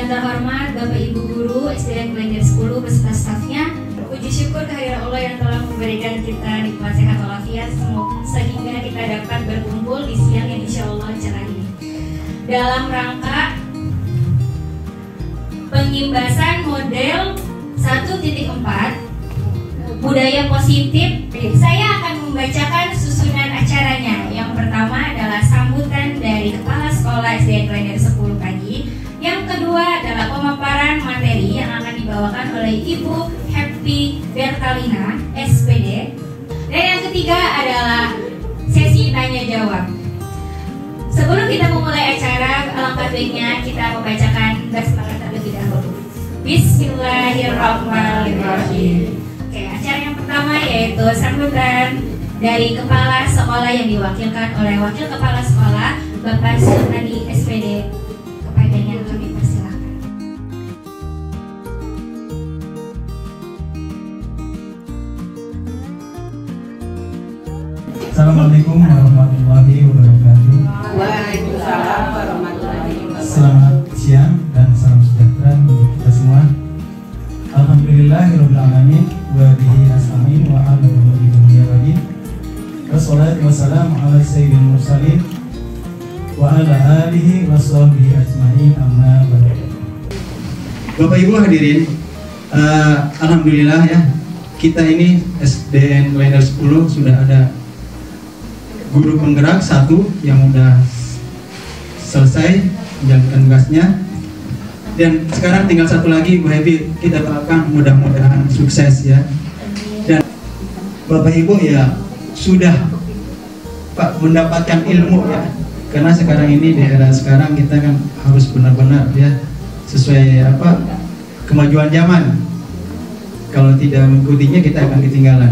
Yang terhormat Bapak Ibu Guru SDN Klender 10 beserta stafnya, puji syukur kehadiran Allah yang telah memberikan kita nikmat sehat walafiat sehingga kita dapat berkumpul di siang yang insya Allah cerah ini dalam rangka pengimbasan model 1.4 budaya positif. Saya akan membacakan susunan acaranya. Yang pertama adalah sambutan dari Kepala Sekolah SDN Klender 10 pagi. Yang kedua adalah pemaparan materi yang akan dibawakan oleh Ibu Happy Bertalina, SPD. Dan yang ketiga adalah sesi tanya jawab. Sebelum kita memulai acara, alangkah baiknya kita membacakan basmalah terlebih dahulu. Bismillahirrahmanirrahim. Oke, acara yang pertama yaitu sambutan dari Kepala Sekolah yang diwakilkan oleh Wakil Kepala Sekolah Bapak Sultani SPD. Kepadanya kami persilakan. Assalamualaikum warahmatullahi wabarakatuh. Waalaikumsalam warahmatullahi wabarakatuh. Selamat siang dan salam sejahtera untuk kita semua. Alhamdulillahirabbil alamin wa bihi nasta'in wa ala umuri dunya waddin. Wassalatu wassalamu ala sayyidil mursalin wa ala alihi washabbihi ajmain amma ba'd. Bapak Ibu hadirin, alhamdulillah ya, kita ini SDN Klender 10 sudah ada guru penggerak satu yang udah selesai menjalankan tugasnya, dan sekarang tinggal satu lagi, Bu Happy. Kita doakan mudah-mudahan sukses ya. Dan Bapak Ibu ya sudah Pak mendapatkan ilmu ya, karena sekarang ini di era sekarang kita kan harus benar-benar ya sesuai kemajuan zaman. Kalau tidak mengikutinya kita akan ketinggalan.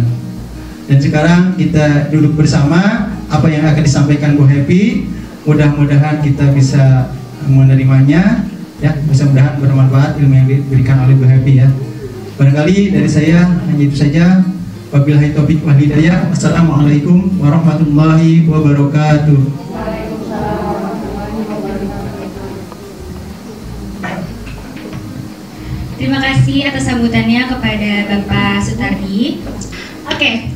Dan sekarang kita duduk bersama, apa yang akan disampaikan Bu Happy, mudah-mudahan kita bisa menerimanya ya, mudah-mudahan bermanfaat ilmu yang diberikan oleh Bu Happy ya. Barangkali dari saya hanya itu saja. Wabillahi taufiq wal hidayah. Assalamualaikum warahmatullahi wabarakatuh. Terima kasih atas sambutannya kepada Bapak Sutardi. Oke,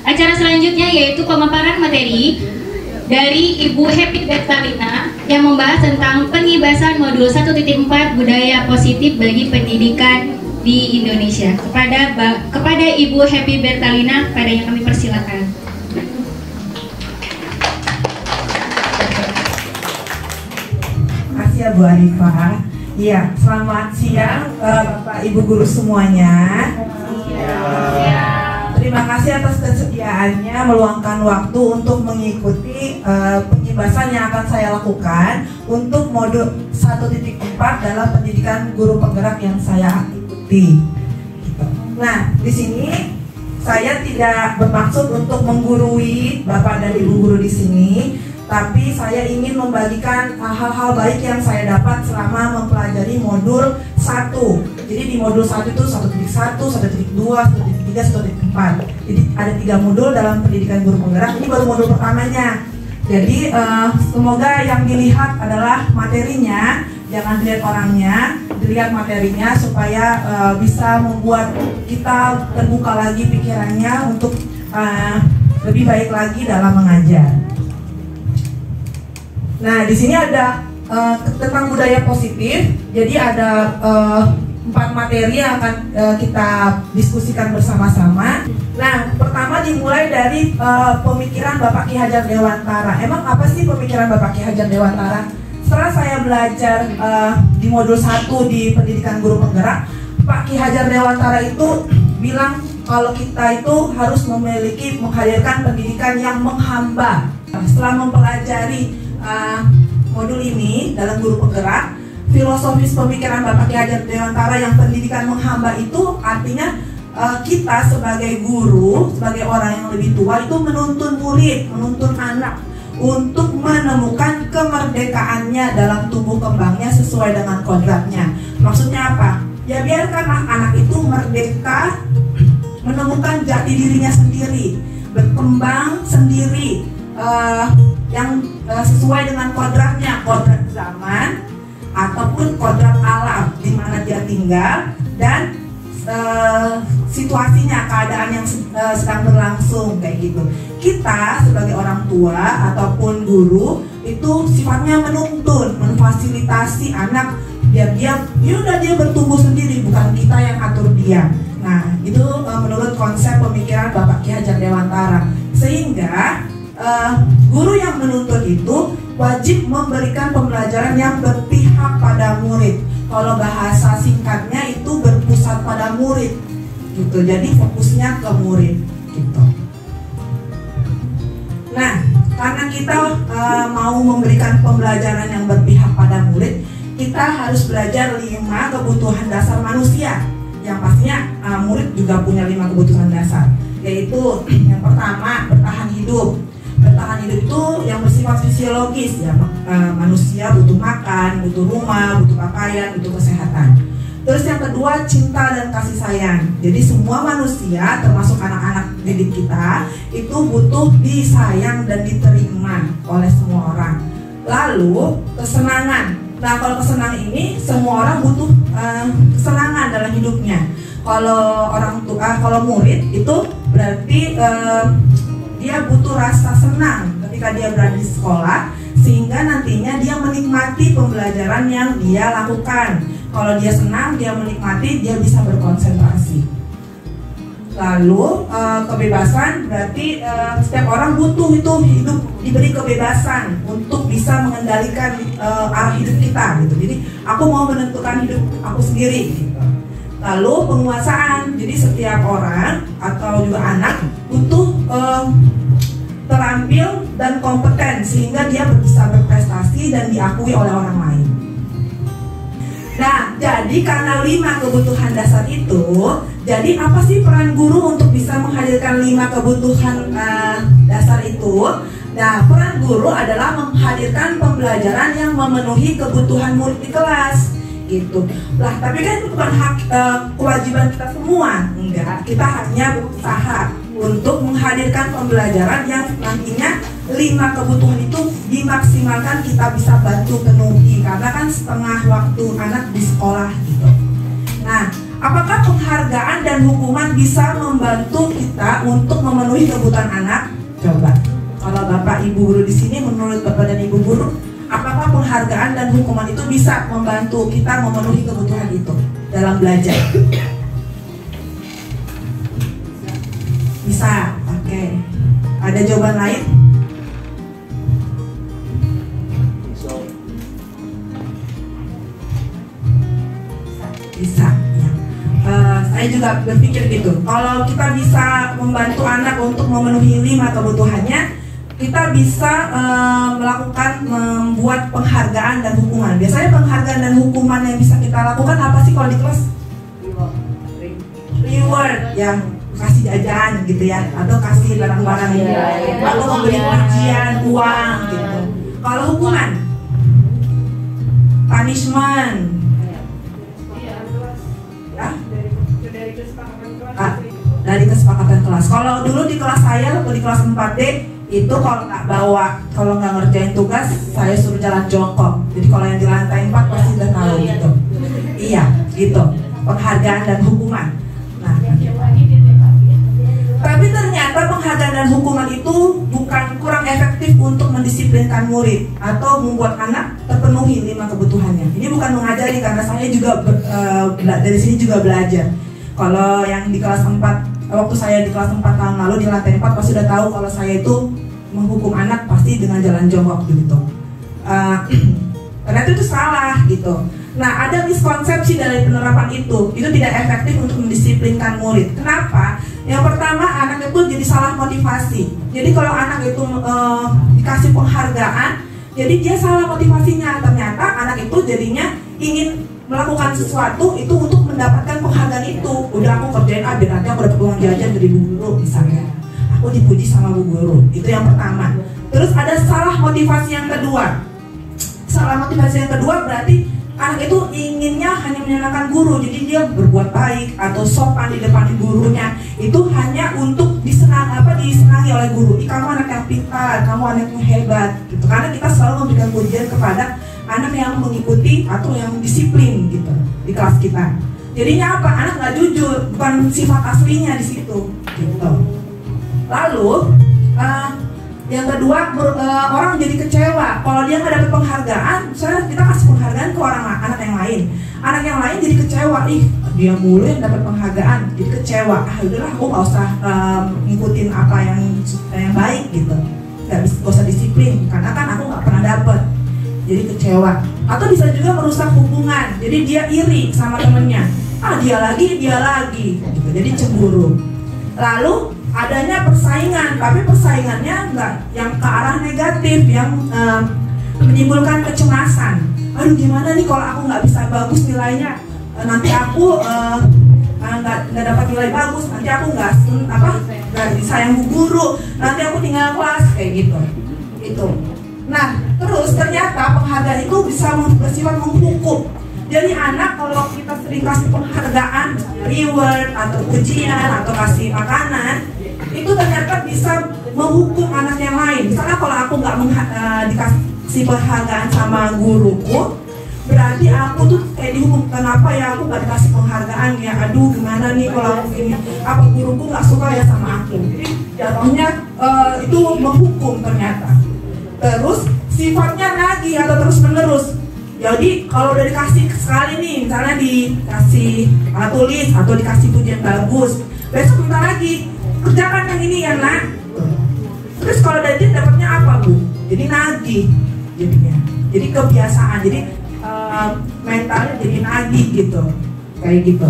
acara selanjutnya yaitu pemaparan materi dari Ibu Happy Bertalina yang membahas tentang pengibasan modul 1.4 budaya positif bagi pendidikan di Indonesia. Kepada Ibu Happy Bertalina, kepada yang kami persilakan. Terima kasih ya Bu Arifah. Iya, selamat siang Bapak Ibu Guru semuanya. Terima kasih atas kesediaannya meluangkan waktu untuk mengikuti pengibasan yang akan saya lakukan untuk modul 1.4 dalam pendidikan guru penggerak yang saya ikuti. Nah, di sini saya tidak bermaksud untuk menggurui Bapak dan Ibu guru di sini, tapi saya ingin membagikan hal-hal baik yang saya dapat selama mempelajari modul 1. Jadi di modul 1 itu 1.1, 1.2, 1.3, 1.4. Jadi ada 3 modul dalam pendidikan guru penggerak. Ini baru modul pertamanya. Jadi semoga yang dilihat adalah materinya, jangan dilihat orangnya, dilihat materinya supaya bisa membuat kita terbuka lagi pikirannya untuk lebih baik lagi dalam mengajar. Nah, di sini ada tentang budaya positif. Jadi ada 4 materi yang akan kita diskusikan bersama-sama. Nah, pertama dimulai dari pemikiran Bapak Ki Hajar Dewantara. Emang apa sih pemikiran Bapak Ki Hajar Dewantara? Setelah saya belajar di modul 1 di pendidikan guru penggerak, Pak Ki Hajar Dewantara itu bilang kalau kita itu harus menghadirkan pendidikan yang menghamba. Setelah mempelajari modul ini dalam guru penggerak, filosofis pemikiran Bapak Ki Hajar Dewantara yang pendidikan menghamba itu artinya kita sebagai guru, sebagai orang yang lebih tua itu menuntun murid, menuntun anak untuk menemukan kemerdekaannya dalam tumbuh kembangnya sesuai dengan kodratnya. Maksudnya apa? Ya biarkanlah anak itu merdeka menemukan jati dirinya sendiri, berkembang sendiri yang sesuai dengan kodratnya, kodrat zaman, ataupun kodrat alam di mana dia tinggal dan situasinya, keadaan yang sedang berlangsung kayak gitu. Kita sebagai orang tua ataupun guru itu sifatnya menuntun, memfasilitasi anak biar dia bertumbuh sendiri, bukan kita yang atur dia. Nah, itu menurut konsep pemikiran Bapak Ki Hajar Dewantara. Sehingga guru yang menuntun itu wajib memberikan pembelajaran yang berpihak pada murid. Kalau bahasa singkatnya itu berpusat pada murid gitu. Jadi fokusnya ke murid gitu. Nah, karena kita mau memberikan pembelajaran yang berpihak pada murid, kita harus belajar 5 kebutuhan dasar manusia. Yang pastinya murid juga punya 5 kebutuhan dasar, yaitu yang pertama bertahan hidup. Bertahan hidup itu yang bersifat fisiologis ya, manusia butuh makan, butuh rumah, butuh pakaian, butuh kesehatan. Terus yang kedua cinta dan kasih sayang. Jadi semua manusia termasuk anak-anak didik kita itu butuh disayang dan diterima oleh semua orang. Lalu kesenangan. Nah, kalau kesenangan ini semua orang butuh kesenangan dalam hidupnya. Kalau orang tua, kalau murid itu berarti dia butuh rasa senang ketika dia berada di sekolah, sehingga nantinya dia menikmati pembelajaran yang dia lakukan. Kalau dia senang, dia menikmati, dia bisa berkonsentrasi. Lalu kebebasan berarti setiap orang butuh itu hidup diberi kebebasan untuk bisa mengendalikan arah hidup kita gitu. Jadi aku mau menentukan hidup aku sendiri gitu. Lalu penguasaan, jadi setiap orang atau juga anak butuh terampil dan kompeten sehingga dia bisa berprestasi dan diakui oleh orang lain. Nah, jadi karena 5 kebutuhan dasar itu, jadi apa sih peran guru untuk bisa menghadirkan 5 kebutuhan dasar itu? Nah, peran guru adalah menghadirkan pembelajaran yang memenuhi kebutuhan murid di kelas. Gitu. Lah, tapi kan itu bukan hak kewajiban kita semua. Enggak, kita hanya berusaha untuk menghadirkan pembelajaran yang nantinya 5 kebutuhan itu dimaksimalkan, kita bisa bantu penuhi karena kan setengah waktu anak di sekolah gitu. Nah, apakah penghargaan dan hukuman bisa membantu kita untuk memenuhi kebutuhan anak? Coba, kalau Bapak Ibu guru di sini, menurut Bapak dan Ibu guru, apakah penghargaan dan hukuman itu bisa membantu kita memenuhi kebutuhan itu dalam belajar? Bisa, oke. Ada jawaban lain? Bisa, ya. Saya juga berpikir gitu. Kalau kita bisa membantu anak untuk memenuhi 5 kebutuhannya, kita bisa membuat penghargaan dan hukuman. Biasanya penghargaan dan hukuman yang bisa kita lakukan apa sih kalau di kelas? Reward, yang kasih jajan gitu ya, atau kasih barang-barang atau memberi pujian, uang gitu. Kalau hukuman, punishment, ya? Dari kesepakatan kelas. Kalau dulu di kelas saya, waktu di kelas 4D, itu kalau nggak ngerjain tugas, saya suruh jalan jongkok. Jadi kalau yang di lantai 4 pasti udah tahu gitu. Iya, gitu. Penghargaan dan hukuman. Nah, tapi ternyata penghargaan dan hukuman itu bukan kurang efektif untuk mendisiplinkan murid atau membuat anak terpenuhi 5 kebutuhannya. Ini bukan mengajari, karena saya juga dari sini juga belajar. Kalau yang di kelas 4, waktu saya di kelas 4 tahun lalu di lantai 4 pasti sudah tahu kalau saya itu menghukum anak pasti dengan jalan jongkok gitu. Ternyata itu salah gitu. Nah, ada miskonsepsi dari penerapan itu tidak efektif untuk mendisiplinkan murid. Kenapa? Yang pertama, anak itu jadi salah motivasi. Jadi kalau anak itu dikasih penghargaan, jadi dia salah motivasinya. Ternyata anak itu jadinya ingin melakukan sesuatu itu untuk mendapatkan penghargaan itu. Udah aku kerjain biar nanti aku dapat uang jajan dari bu guru misalnya. Aku dipuji sama bu guru. Itu yang pertama. Terus ada salah motivasi yang kedua. Salah motivasi yang kedua berarti anak itu inginnya hanya menyenangkan guru. Jadi dia berbuat baik atau sopan di depan gurunya. Itu hanya untuk disenangi oleh guru. Kamu anak yang pintar, kamu anak yang hebat gitu. Karena kita selalu memberikan pujian kepada anak yang mengikuti atau yang disiplin gitu di kelas kita. Jadinya apa? Anak nggak jujur, bukan sifat aslinya di situ gitu. Lalu yang kedua, orang jadi kecewa kalau dia nggak dapat penghargaan. Misalnya kita kasih penghargaan ke anak yang lain, anak yang lain jadi kecewa, ih dia mulu yang dapat penghargaan, jadi kecewa. Udahlah, aku nggak usah ngikutin apa yang baik gitu, nggak usah disiplin karena kan aku nggak pernah dapet, jadi kecewa. Atau bisa juga merusak hubungan, jadi dia iri sama temennya, dia lagi gitu, jadi cemburu. Lalu adanya persaingan, tapi persaingannya nggak yang ke arah negatif, yang menimbulkan kecemasan. Aduh gimana nih kalau aku nggak bisa bagus nilainya, nanti aku nggak dapat nilai bagus, nanti aku nggak disayang bu guru, nanti aku tinggal kelas kayak gitu. Itu. Nah terus ternyata penghargaan itu bisa bersifat menghukum. Jadi anak kalau kita sering kasih penghargaan, reward atau ujian atau kasih makanan, itu ternyata bisa menghukum anak yang lain. Misalnya kalau aku nggak dikasih penghargaan sama guruku, berarti aku tuh kayak dihukum. Kenapa ya aku nggak dikasih penghargaan ya? Aduh gimana nih kalau aku ini, apa guruku nggak suka ya sama aku? Jadi jatuhnya itu menghukum ternyata. Terus sifatnya nagih atau terus menerus. Jadi kalau udah dikasih sekali nih, misalnya dikasih tulis atau dikasih pujian bagus, besok minta lagi, kerjakan yang ini ya nak. Terus kalau dari dia dapatnya apa bu? Jadi nagih jadinya, jadi kebiasaan, jadi mentalnya jadi nagih gitu, kayak gitu.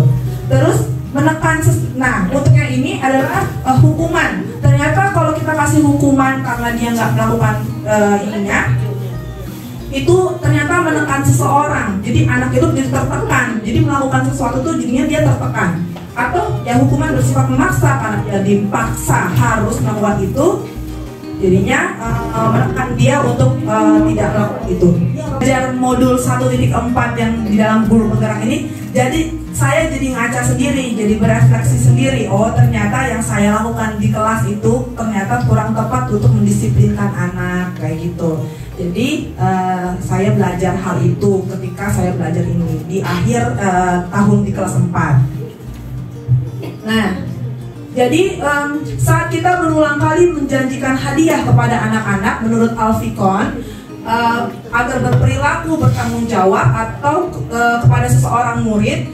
Terus menekan, nah untuk yang ini adalah hukuman. Ternyata kalau kita kasih hukuman karena dia nggak melakukan itu ternyata menekan seseorang. Jadi anak itu jadi tertekan, jadi melakukan sesuatu tuh jadinya dia tertekan. Atau yang hukuman bersifat memaksa karena dia dipaksa harus melakukan itu, jadinya menekan dia untuk tidak melakukan itu. Belajar modul 1.4 yang di dalam guru penggerak ini, jadi saya jadi ngaca sendiri, jadi berefleksi sendiri. Oh ternyata yang saya lakukan di kelas itu ternyata kurang tepat untuk mendisiplinkan anak kayak gitu. Jadi saya belajar hal itu ketika saya belajar ini di akhir tahun di kelas 4. Nah, jadi saat kita berulang kali menjanjikan hadiah kepada anak-anak menurut Alfikon, agar berperilaku bertanggung jawab atau kepada seseorang murid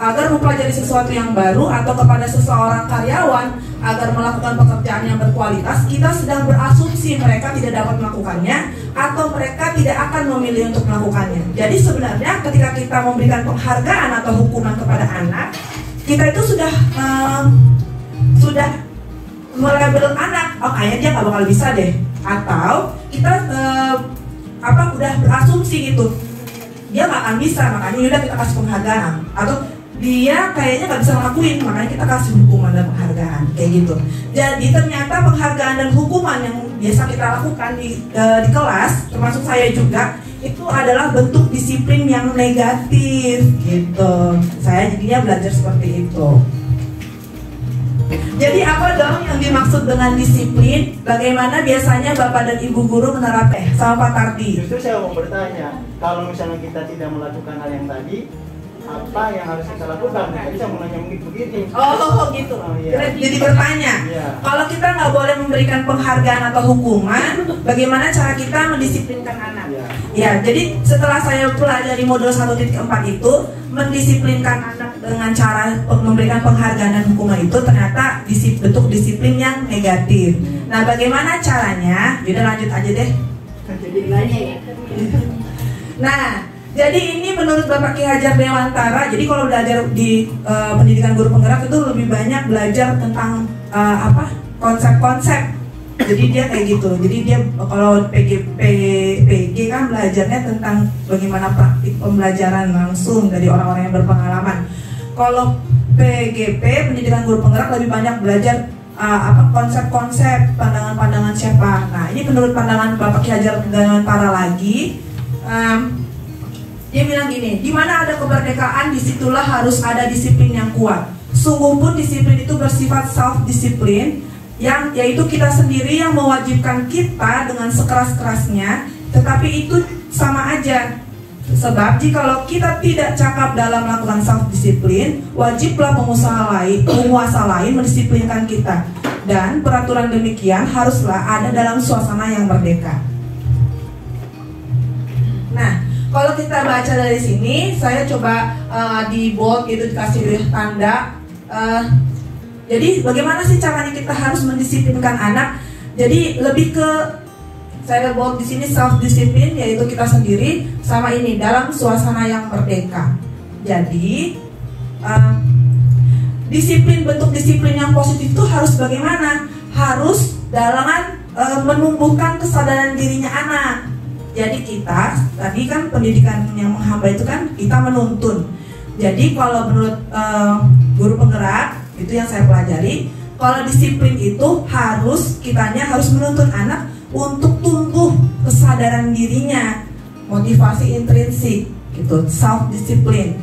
agar mempelajari sesuatu yang baru atau kepada seseorang karyawan agar melakukan pekerjaan yang berkualitas, kita sedang berasumsi mereka tidak dapat melakukannya atau mereka tidak akan memilih untuk melakukannya. Jadi sebenarnya ketika kita memberikan penghargaan atau hukuman kepada anak, kita itu sudah melabel anak, oh kayaknya dia nggak bakal bisa deh, atau kita udah berasumsi gitu, dia nggak akan bisa, makanya yaudah kita kasih penghargaan, atau dia kayaknya nggak bisa ngelakuin, makanya kita kasih hukuman dan penghargaan kayak gitu. Jadi ternyata penghargaan dan hukuman yang biasa kita lakukan di kelas, termasuk saya juga, itu adalah bentuk disiplin yang negatif gitu. Saya jadinya belajar seperti itu. Jadi apa dong yang dimaksud dengan disiplin? Bagaimana biasanya Bapak dan Ibu guru menerapkan sama Pak Tardi? Justru saya mau bertanya, kalau misalnya kita tidak melakukan hal yang tadi, apa yang harus kita lakukan? Jadi saya mau nanya mungkin begini. Oh gitu. Iya. Jadi bertanya, iya. Kalau kita nggak boleh memberikan penghargaan atau hukuman, bagaimana cara kita mendisiplinkan anak? Iya. Ya, jadi setelah saya pelajari modul 1.4 itu, mendisiplinkan anak dengan cara memberikan penghargaan dan hukuman itu ternyata bentuk disiplin yang negatif. Nah, bagaimana caranya? Yaudah lanjut aja deh. Jadi nanya ya. Nah, jadi ini menurut Bapak Ki Hajar Dewantara, jadi kalau belajar di pendidikan guru penggerak itu lebih banyak belajar tentang konsep-konsep. Jadi dia kayak gitu. Jadi dia kalau PG kan belajarnya tentang bagaimana praktik pembelajaran langsung dari orang-orang yang berpengalaman. Kalau PGP pendidikan guru penggerak lebih banyak belajar konsep-konsep, pandangan-pandangan siapa. Nah, ini menurut pandangan Bapak Ki Hajar Dewantara lagi. Dia bilang gini, di mana ada kemerdekaan disitulah harus ada disiplin yang kuat. Sungguh pun disiplin itu bersifat self-disiplin, yang yaitu kita sendiri yang mewajibkan kita dengan sekeras-kerasnya, tetapi itu sama aja Sebab jikalau kita tidak cakap dalam melakukan self-disiplin, wajiblah penguasa lain mendisiplinkan kita. Dan peraturan demikian haruslah ada dalam suasana yang merdeka. Nah, kalau kita baca dari sini, saya coba di bold gitu, dikasih tanda. Jadi bagaimana sih caranya kita harus mendisiplinkan anak? Jadi lebih ke, saya bold di sini self-disiplin, yaitu kita sendiri, sama ini dalam suasana yang merdeka. Jadi disiplin, bentuk disiplin yang positif itu harus bagaimana? Harus dalam menumbuhkan kesadaran dirinya anak. Jadi kita tadi kan pendidikan yang menghamba itu kan kita menuntun. Jadi kalau menurut guru penggerak itu yang saya pelajari, kalau disiplin itu kitanya harus menuntun anak untuk tumbuh kesadaran dirinya, motivasi intrinsik gitu, self discipline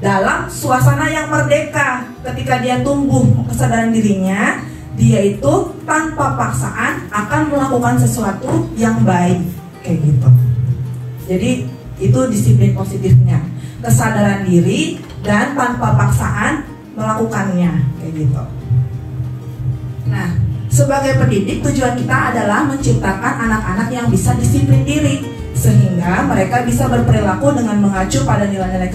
dalam suasana yang merdeka. Ketika dia tumbuh kesadaran dirinya, dia itu tanpa paksaan akan melakukan sesuatu yang baik kayak gitu. Jadi itu disiplin positifnya, kesadaran diri dan tanpa paksaan melakukannya kayak gitu. Nah, sebagai pendidik, tujuan kita adalah menciptakan anak-anak yang bisa disiplin diri, sehingga mereka bisa berperilaku dengan mengacu pada nilai-nilai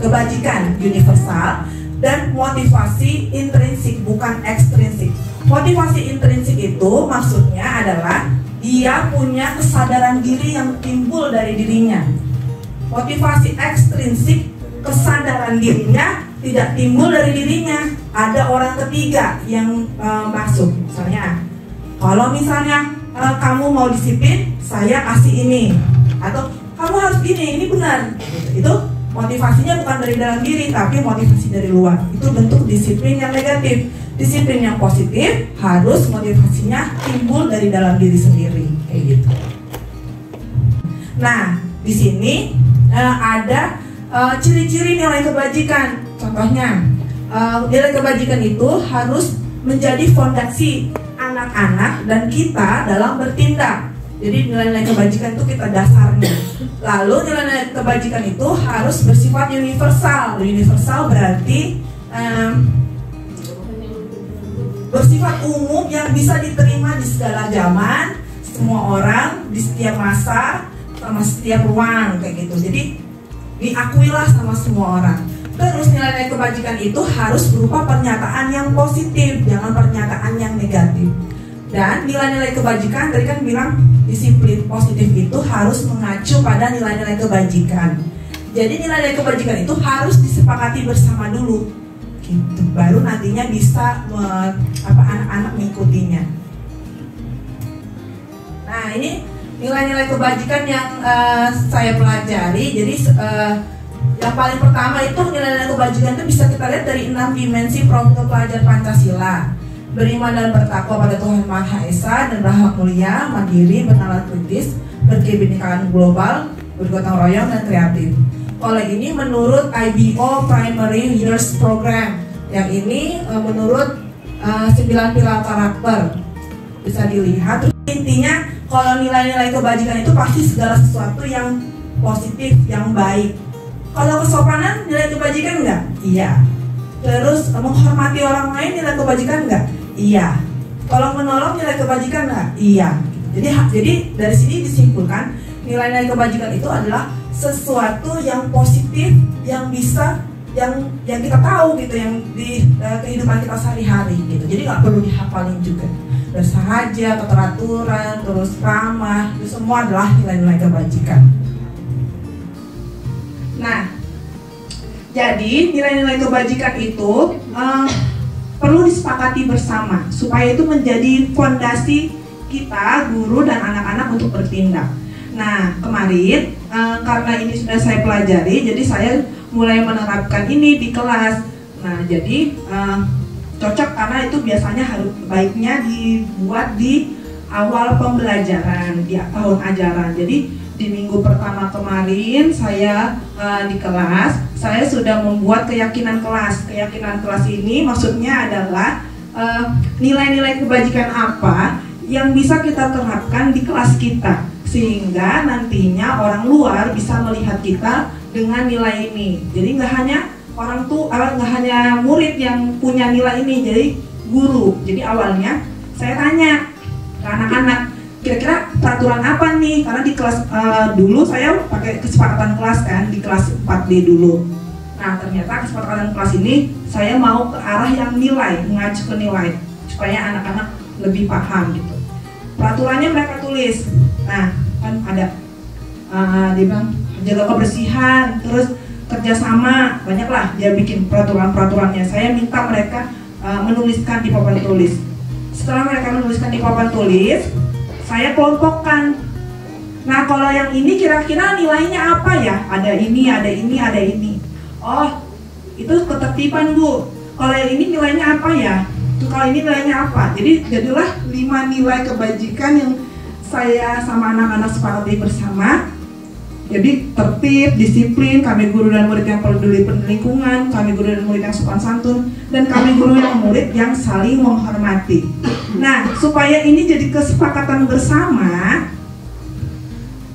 kebajikan universal dan motivasi intrinsik, bukan ekstrinsik. Motivasi intrinsik itu maksudnya adalah dia punya kesadaran diri yang timbul dari dirinya. Motivasi ekstrinsik, kesadaran dirinya tidak timbul dari dirinya, ada orang ketiga yang masuk. Misalnya, kalau misalnya kamu mau disiplin, saya kasih ini, atau kamu harus ini benar. Itu motivasinya bukan dari dalam diri, tapi motivasi dari luar. Itu bentuk disiplin yang negatif. Disiplin yang positif harus motivasinya timbul dari dalam diri sendiri, kayak gitu. Nah, di sini ada ciri-ciri nilai kebajikan. Contohnya, nilai kebajikan itu harus menjadi fondasi anak-anak dan kita dalam bertindak. Jadi nilai-nilai kebajikan itu kita dasarnya. Lalu nilai-nilai kebajikan itu harus bersifat universal. Universal berarti bersifat umum yang bisa diterima di segala zaman, semua orang, di setiap masa, sama setiap ruang kayak gitu. Jadi diakuilah sama semua orang. Terus nilai-nilai kebajikan itu harus berupa pernyataan yang positif, jangan pernyataan yang negatif. Dan nilai-nilai kebajikan, tadi kan bilang disiplin positif itu harus mengacu pada nilai-nilai kebajikan. Jadi nilai-nilai kebajikan itu harus disepakati bersama dulu, gitu. Baru nantinya bisa anak-anak mengikutinya. Nah, ini nilai-nilai kebajikan yang saya pelajari. Jadi yang paling pertama itu nilai-nilai kebajikan itu bisa kita lihat dari 6 dimensi profil pelajar Pancasila. Beriman dan bertakwa pada Tuhan Maha Esa dan berakhlak mulia, mandiri, bernalar kritis, berkebinekaan global, bergotong royong dan kreatif. Oleh ini menurut IBO Primary Years Program, yang ini menurut 9 pilar karakter bisa dilihat. Terus intinya kalau nilai-nilai kebajikan itu pasti segala sesuatu yang positif, yang baik. Kalau kesopanan nilai kebajikan enggak? Iya. Terus menghormati orang lain nilai kebajikan enggak? Iya. Kalau menolong nilai kebajikan enggak? Iya. Jadi dari sini disimpulkan nilai-nilai kebajikan itu adalah sesuatu yang positif, yang bisa, yang kita tahu gitu, yang di kehidupan kita sehari-hari gitu. Jadi nggak perlu dihafalin juga. Bersahaja, keteraturan, terus ramah, itu semua adalah nilai-nilai kebajikan. Nah, jadi nilai-nilai kebajikan itu perlu disepakati bersama supaya itu menjadi fondasi kita, guru dan anak-anak untuk bertindak. Nah, kemarin karena ini sudah saya pelajari, jadi saya mulai menerapkan ini di kelas. Nah, jadi cocok karena itu biasanya harus baiknya dibuat di awal pembelajaran, di tahun ajaran. Jadi di minggu pertama kemarin saya di kelas, saya sudah membuat keyakinan kelas. Keyakinan kelas ini maksudnya adalah nilai-nilai kebajikan apa yang bisa kita terapkan di kelas kita. sehingga nantinya orang luar bisa melihat kita dengan nilai ini. Jadi nggak hanya nggak hanya murid yang punya nilai ini, jadi guru. Jadi awalnya saya tanya ke anak-anak, kira-kira peraturan apa nih? Karena di kelas dulu saya pakai kesepakatan kelas kan, di kelas 4D dulu. Nah ternyata kesepakatan kelas ini saya mau ke arah yang nilai, mengacu ke nilai, supaya anak-anak lebih paham gitu. Peraturannya mereka tulis. Nah kan ada dia bilang jaga kebersihan, terus kerjasama, banyaklah dia bikin peraturan-peraturannya. Saya minta mereka menuliskan di papan tulis. Setelah mereka menuliskan di papan tulis, saya kelompokkan. Nah kalau yang ini kira-kira nilainya apa ya? Ada ini, ada ini, ada ini. Oh itu ketertiban Bu. Kalau yang ini nilainya apa ya? Kalau ini nilainya apa? Jadi jadilah 5 nilai kebajikan yang saya sama anak-anak sepakati bersama. Jadi tertib, disiplin, kami guru dan murid yang peduli lingkungan, kami guru dan murid yang sopan santun, dan kami guru dan murid yang saling menghormati. Nah, supaya ini jadi kesepakatan bersama,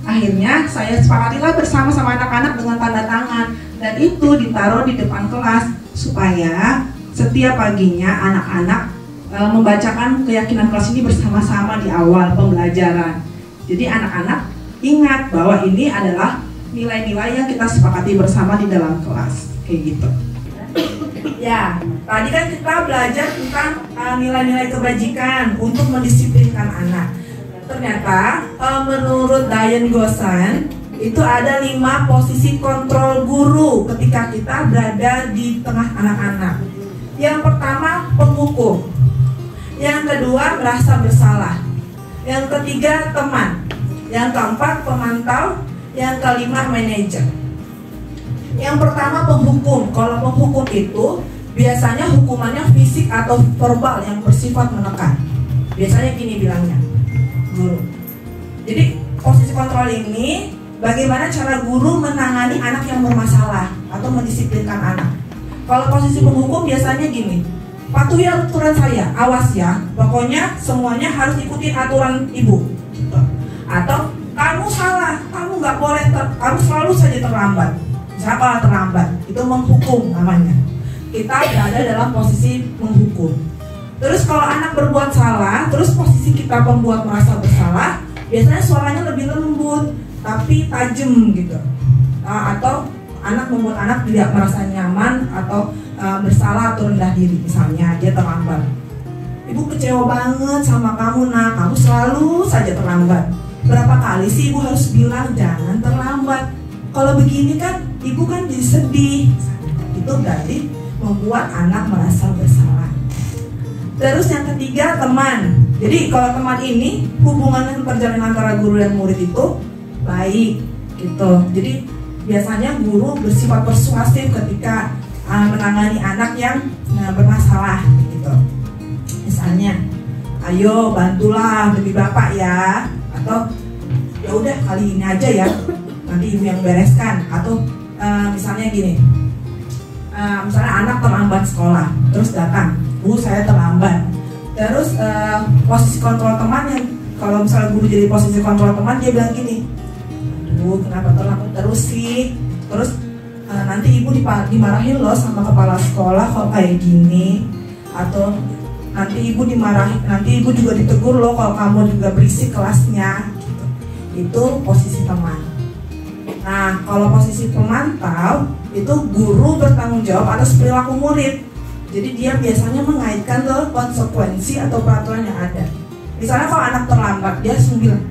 akhirnya saya sepakatilah bersama sama anak-anak dengan tanda tangan, dan itu ditaruh di depan kelas supaya setiap paginya anak-anak membacakan keyakinan kelas ini bersama-sama di awal pembelajaran. Jadi anak-anak ingat bahwa ini adalah nilai-nilai yang kita sepakati bersama di dalam kelas, kayak gitu. Ya, tadi kan kita belajar tentang nilai-nilai kebajikan untuk mendisiplinkan anak. Ternyata menurut Diane Gosan itu ada 5 posisi kontrol guru ketika kita berada di tengah anak-anak. Yang pertama penghukum, yang kedua merasa bersalah, yang ketiga teman, yang keempat pemantau, yang kelima manajer. Yang pertama penghukum. Kalau penghukum itu biasanya hukumannya fisik atau verbal yang bersifat menekan. Biasanya gini bilangnya guru. Jadi posisi kontrol ini bagaimana cara guru menangani anak yang bermasalah atau mendisiplinkan anak. Kalau posisi penghukum biasanya gini, patuhi aturan saya, awas ya, pokoknya semuanya harus ikutin aturan ibu. Atau kamu salah, kamu nggak boleh, kamu selalu saja terlambat. Misalnya kalau terlambat, itu menghukum namanya. Kita berada dalam posisi menghukum. Terus kalau anak berbuat salah, terus posisi kita pembuat merasa bersalah, biasanya suaranya lebih lembut, tapi tajam gitu. Atau anak membuat anak tidak merasa nyaman atau bersalah atau rendah diri. Misalnya dia terlambat. Ibu kecewa banget sama kamu nak, kamu selalu saja terlambat. Berapa kali sih ibu harus bilang jangan terlambat? Kalau begini kan ibu kan jadi sedih. Itu berarti membuat anak merasa bersalah. Terus yang ketiga teman. Jadi kalau teman ini hubungan yang terjalin antara guru dan murid itu baik gitu. Jadi biasanya guru bersifat persuasif ketika menangani anak yang bermasalah gitu. Misalnya, ayo bantulah demi bapak ya. Atau ya udah kali ini aja ya, nanti ibu yang bereskan. Atau misalnya gini, misalnya anak terlambat sekolah, terus datang, Bu saya terlambat. Terus posisi kontrol teman yang kalau misalnya guru jadi posisi kontrol teman, dia bilang gini, Bu kenapa terlambat terus sih? Terus nanti ibu dimarahin loh sama kepala sekolah kalau kayak gini. Atau nanti ibu dimarahin, nanti ibu juga ditegur loh kalau kamu juga berisik kelasnya gitu. Itu posisi teman. Nah kalau posisi pemantau itu guru bertanggung jawab atas perilaku murid. Jadi dia biasanya mengaitkan ke konsekuensi atau peraturan yang ada. Misalnya kalau anak terlambat, dia langsung bilang,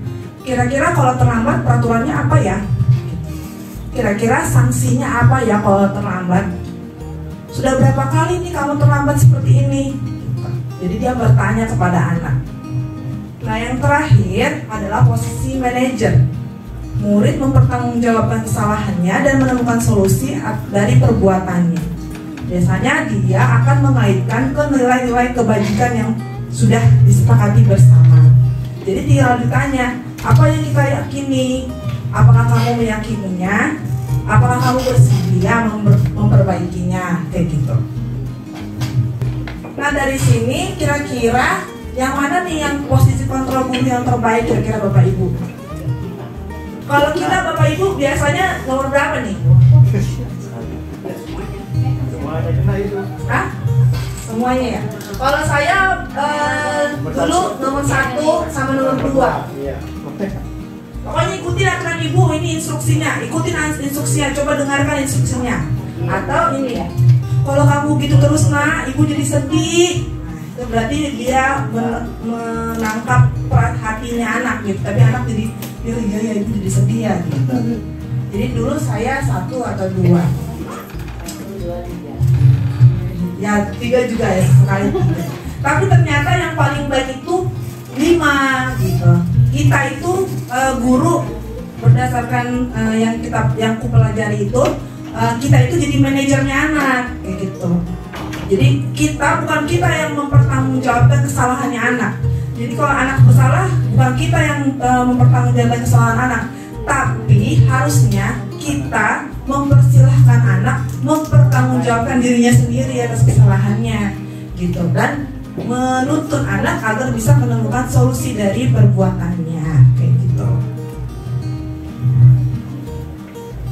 kira-kira kalau terlambat peraturannya apa ya? Kira-kira sanksinya apa ya kalau terlambat? Sudah berapa kali nih kamu terlambat seperti ini? Jadi dia bertanya kepada anak. Nah yang terakhir adalah posisi manajer. Murid mempertanggungjawabkan kesalahannya dan menemukan solusi dari perbuatannya. Biasanya dia akan mengaitkan ke nilai-nilai kebajikan yang sudah disepakati bersama. Jadi tinggal ditanya, apa yang kita yakini? Apakah kamu meyakininya? Apakah kamu bersedia memperbaikinya? Kayak gitu. Nah dari sini kira-kira yang mana nih yang posisi kontrol guru yang terbaik kira-kira Bapak Ibu? Kalau kita Bapak Ibu biasanya nomor berapa nih? Semuanya kena itu. Hah? Semuanya ya? Kalau saya dulu nomor 1 sama nomor 2. Iya. Pokoknya ikutin aturan ibu, ini instruksinya. Ikutin instruksinya, coba dengarkan instruksinya. Atau ini ya, kalau kamu gitu terus nak, ibu jadi sedih. Nah, itu berarti dia menangkap hatinya anak gitu. Tapi anak jadi ya ibu jadi sedih ya gitu. Jadi dulu saya 1 atau 2. Ya 3 juga ya, sekali 3. Tapi ternyata yang paling baik itu 5 gitu. Kita itu guru berdasarkan yang ku pelajari itu, kita itu jadi manajernya anak kayak gitu. Jadi bukan kita yang mempertanggungjawabkan kesalahannya anak. Jadi kalau anak bersalah, bukan kita yang mempertanggungjawabkan kesalahan anak, tapi harusnya kita mempersilahkan anak mempertanggungjawabkan dirinya sendiri atas kesalahannya gitu, dan menuntut anak agar bisa menemukan solusi dari perbuatannya kayak gitu.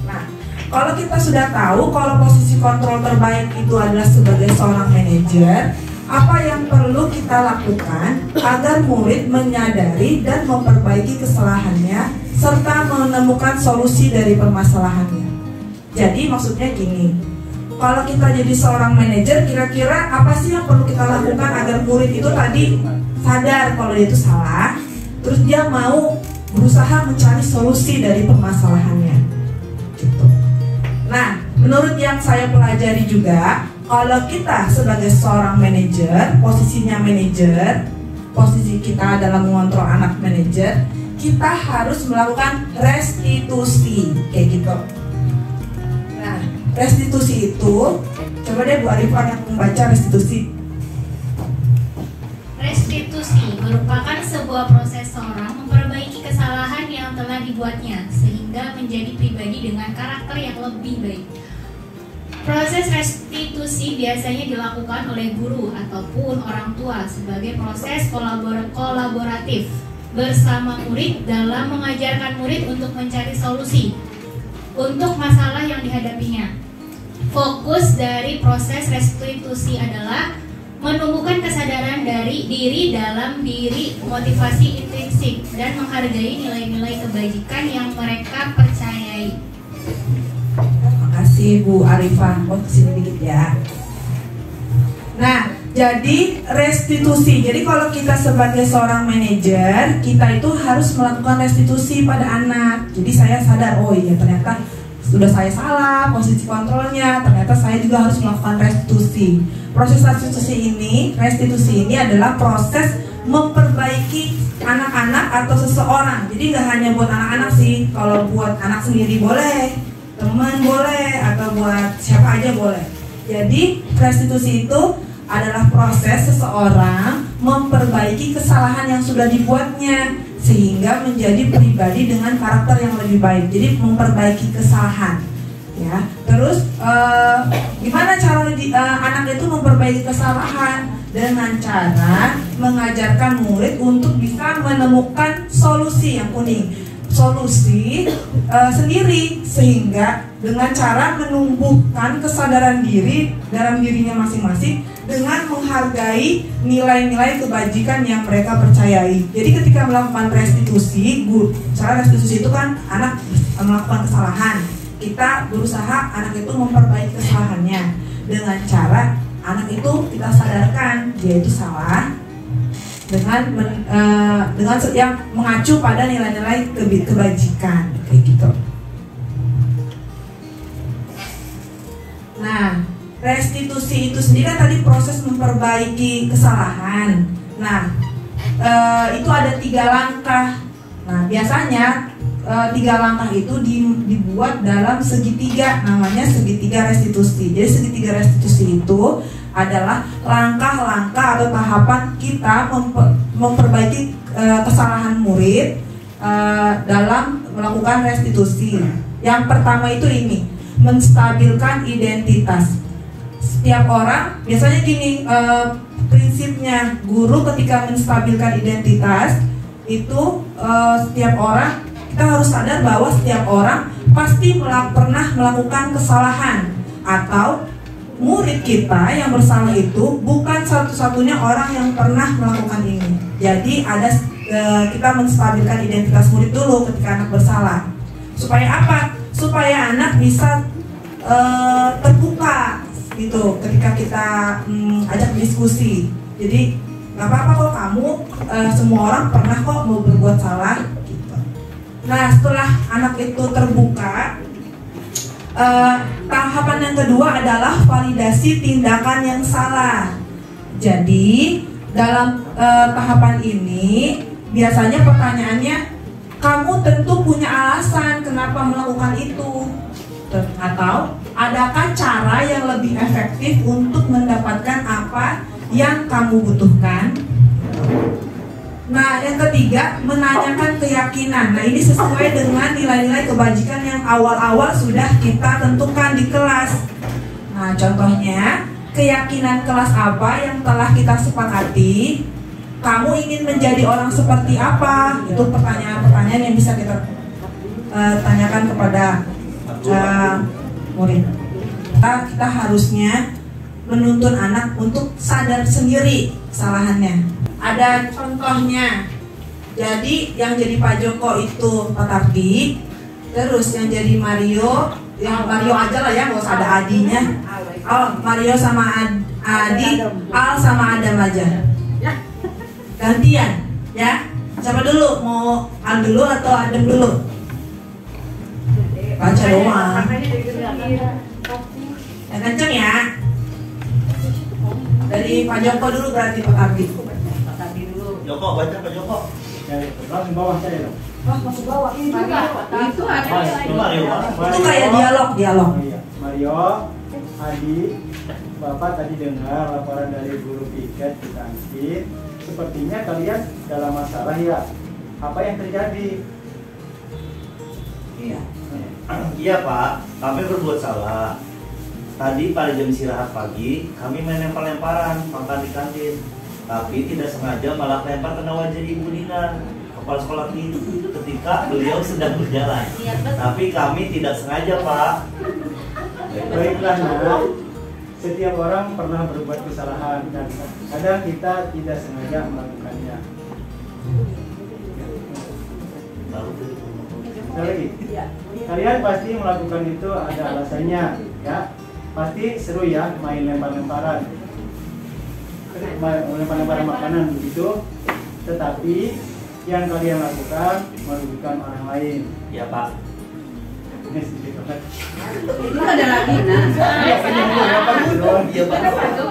Nah, kalau kita sudah tahu kalau posisi kontrol terbaik itu adalah sebagai seorang manajer, apa yang perlu kita lakukan agar murid menyadari dan memperbaiki kesalahannya serta menemukan solusi dari permasalahannya. Jadi maksudnya gini, kalau kita jadi seorang manajer, kira-kira apa sih yang perlu kita lakukan agar murid itu tadi sadar kalau dia itu salah, terus dia mau berusaha mencari solusi dari permasalahannya gitu. Nah, menurut yang saya pelajari juga, kalau kita sebagai seorang manajer, posisinya manajer, posisi kita dalam mengontrol anak manajer, kita harus melakukan restitusi kayak gitu. Nah, restitusi itu, coba deh Bu Arifah yang membaca restitusi. Restitusi merupakan sebuah proses seorang memperbaiki kesalahan yang telah dibuatnya sehingga menjadi pribadi dengan karakter yang lebih baik. Proses restitusi biasanya dilakukan oleh guru ataupun orang tua sebagai proses kolaboratif bersama murid dalam mengajarkan murid untuk mencari solusi untuk masalah yang dihadapinya. Fokus dari proses restitusi adalah menumbuhkan kesadaran dari diri dalam diri, motivasi intrinsik, dan menghargai nilai-nilai kebajikan yang mereka percayai. Terima kasih Bu Arifah. Kesini dikit ya. Nah, jadi restitusi. Jadi kalau kita sebagai seorang manajer, kita itu harus melakukan restitusi pada anak. Jadi saya sadar, oh iya ternyata sudah saya salah posisi kontrolnya, ternyata saya juga harus melakukan restitusi. Proses restitusi ini adalah proses memperbaiki anak-anak atau seseorang. Jadi nggak hanya buat anak-anak sih, kalau buat anak sendiri boleh, teman boleh, atau buat siapa aja boleh. Jadi restitusi itu adalah proses seseorang memperbaiki kesalahan yang sudah dibuatnya sehingga menjadi pribadi dengan karakter yang lebih baik. Jadi memperbaiki kesalahan, ya. Terus gimana cara anak itu memperbaiki kesalahan? Dengan cara mengajarkan murid untuk bisa menemukan solusi yang kuning, solusi sendiri, sehingga dengan cara menumbuhkan kesadaran diri dalam dirinya masing-masing dengan menghargai nilai-nilai kebajikan yang mereka percayai. Jadi ketika melakukan restitusi, cara restitusi itu kan anak melakukan kesalahan, kita berusaha anak itu memperbaiki kesalahannya dengan cara anak itu kita sadarkan dia itu salah dengan yang mengacu pada nilai-nilai kebajikan kayak gitu. Nah, restitusi itu sendiri kan tadi proses memperbaiki kesalahan. Nah, itu ada 3 langkah. Nah, biasanya 3 langkah itu dibuat dalam segitiga, namanya segitiga restitusi. Jadi segitiga restitusi itu adalah langkah-langkah atau tahapan kita memperbaiki kesalahan murid dalam melakukan restitusi. Yang pertama itu ini, menstabilkan identitas. Setiap orang biasanya gini, prinsipnya guru ketika menstabilkan identitas itu setiap orang kita harus sadar bahwa setiap orang pasti pernah melakukan kesalahan, atau murid kita yang bersalah itu bukan satu-satunya orang yang pernah melakukan ini. Jadi ada kita menstabilkan identitas murid dulu ketika anak bersalah. Supaya apa? Supaya anak bisa terbuka gitu ketika kita ajak diskusi. Jadi nggak apa-apa kok kamu, semua orang pernah kok mau berbuat salah gitu. Nah, setelah anak itu terbuka, tahapan yang kedua adalah validasi tindakan yang salah. Jadi dalam tahapan ini biasanya pertanyaannya, kamu tentu punya alasan kenapa melakukan itu, atau adakah cara yang lebih efektif untuk mendapatkan apa yang kamu butuhkan. Nah, yang ketiga, menanyakan keyakinan. Nah, ini sesuai dengan nilai-nilai kebajikan yang awal-awal sudah kita tentukan di kelas. Nah, contohnya, keyakinan kelas apa yang telah kita sepakati. Kamu ingin menjadi orang seperti apa? Itu pertanyaan-pertanyaan yang bisa kita tanyakan kepada murid. Kita harusnya menuntun anak untuk sadar sendiri kesalahannya. Ada contohnya. Jadi yang jadi Pak Joko itu Pak Tardi, terus yang jadi Mario, yang Mario aja lah ya, nggak usah ada Adinya. Oh, Mario sama Adi, Al sama Adam aja. Gantian, ya. Siapa dulu? Mau Al dulu atau Adam dulu? Baca doang. Yang kenceng ya. Dari Pak Joko dulu berarti Pak Tardi. Joko, baca Pak Joko. Langsung bawah saya dong. Masuk bawah. Itu ada Itu kayak dialog. Mario, Adi, Bapak tadi dengar laporan dari guru piket di kantin. Sepertinya kalian dalam masalah ya. Apa yang terjadi? Iya. Iya Pak, kami berbuat salah. Tadi pada jam istirahat pagi, kami main lempar-lemparan makan di kantin. Tapi tidak sengaja malah lempar kena wajah Ibu Nina, kepala sekolah itu ketika beliau sedang berjalan. Tapi kami tidak sengaja Pak. Baiklah Nak, setiap orang pernah berbuat kesalahan dan kadang kita tidak sengaja melakukannya. Sekali lagi, kalian pasti melakukan itu ada alasannya, ya. Pasti seru ya main lempar-lemparan, lempar-lemparan makanan begitu. Tetapi yang kalian lakukan merugikan orang lain. Ya Pak. Ini sedikit banget. Itu ada lagi.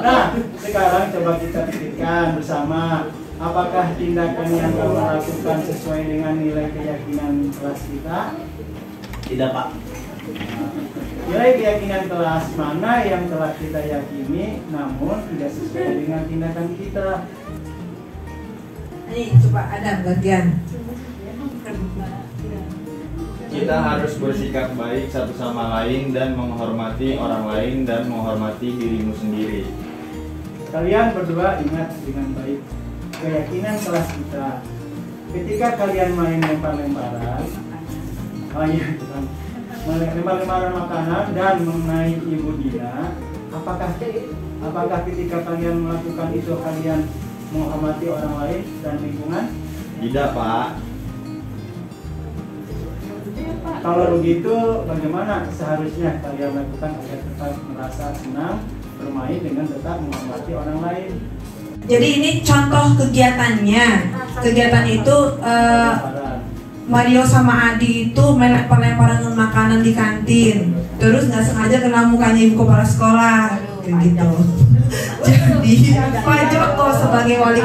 Nah, sekarang coba kita pikirkan bersama, apakah tindakan yang kamu lakukan sesuai dengan nilai keyakinan kelas kita? Tidak Pak. Nilai keyakinan kelas mana yang telah kita yakini namun tidak sesuai dengan tindakan kita? Ini coba Adam gantian. Kita harus bersikap baik satu sama lain dan menghormati orang lain dan menghormati dirimu sendiri. Kalian berdua ingat dengan baik keyakinan kelas kita. Ketika kalian main lempar-lemparan, lempar-lemparan makanan dan mengenai Ibu Dina, apakah ketika kalian melakukan itu kalian menghormati orang lain dan lingkungan? Tidak Pak. Kalau begitu, bagaimana seharusnya kalian lakukan agar tetap merasa senang bermain dengan tetap menghormati orang lain? Jadi ini contoh kegiatannya. Kegiatan itu Mario sama Adi itu lempar-lemparan makanan di kantin. Terus nggak sengaja kena mukanya ibu kepala sekolah, kayak gitu. Jadi Pak Joko sebagai wali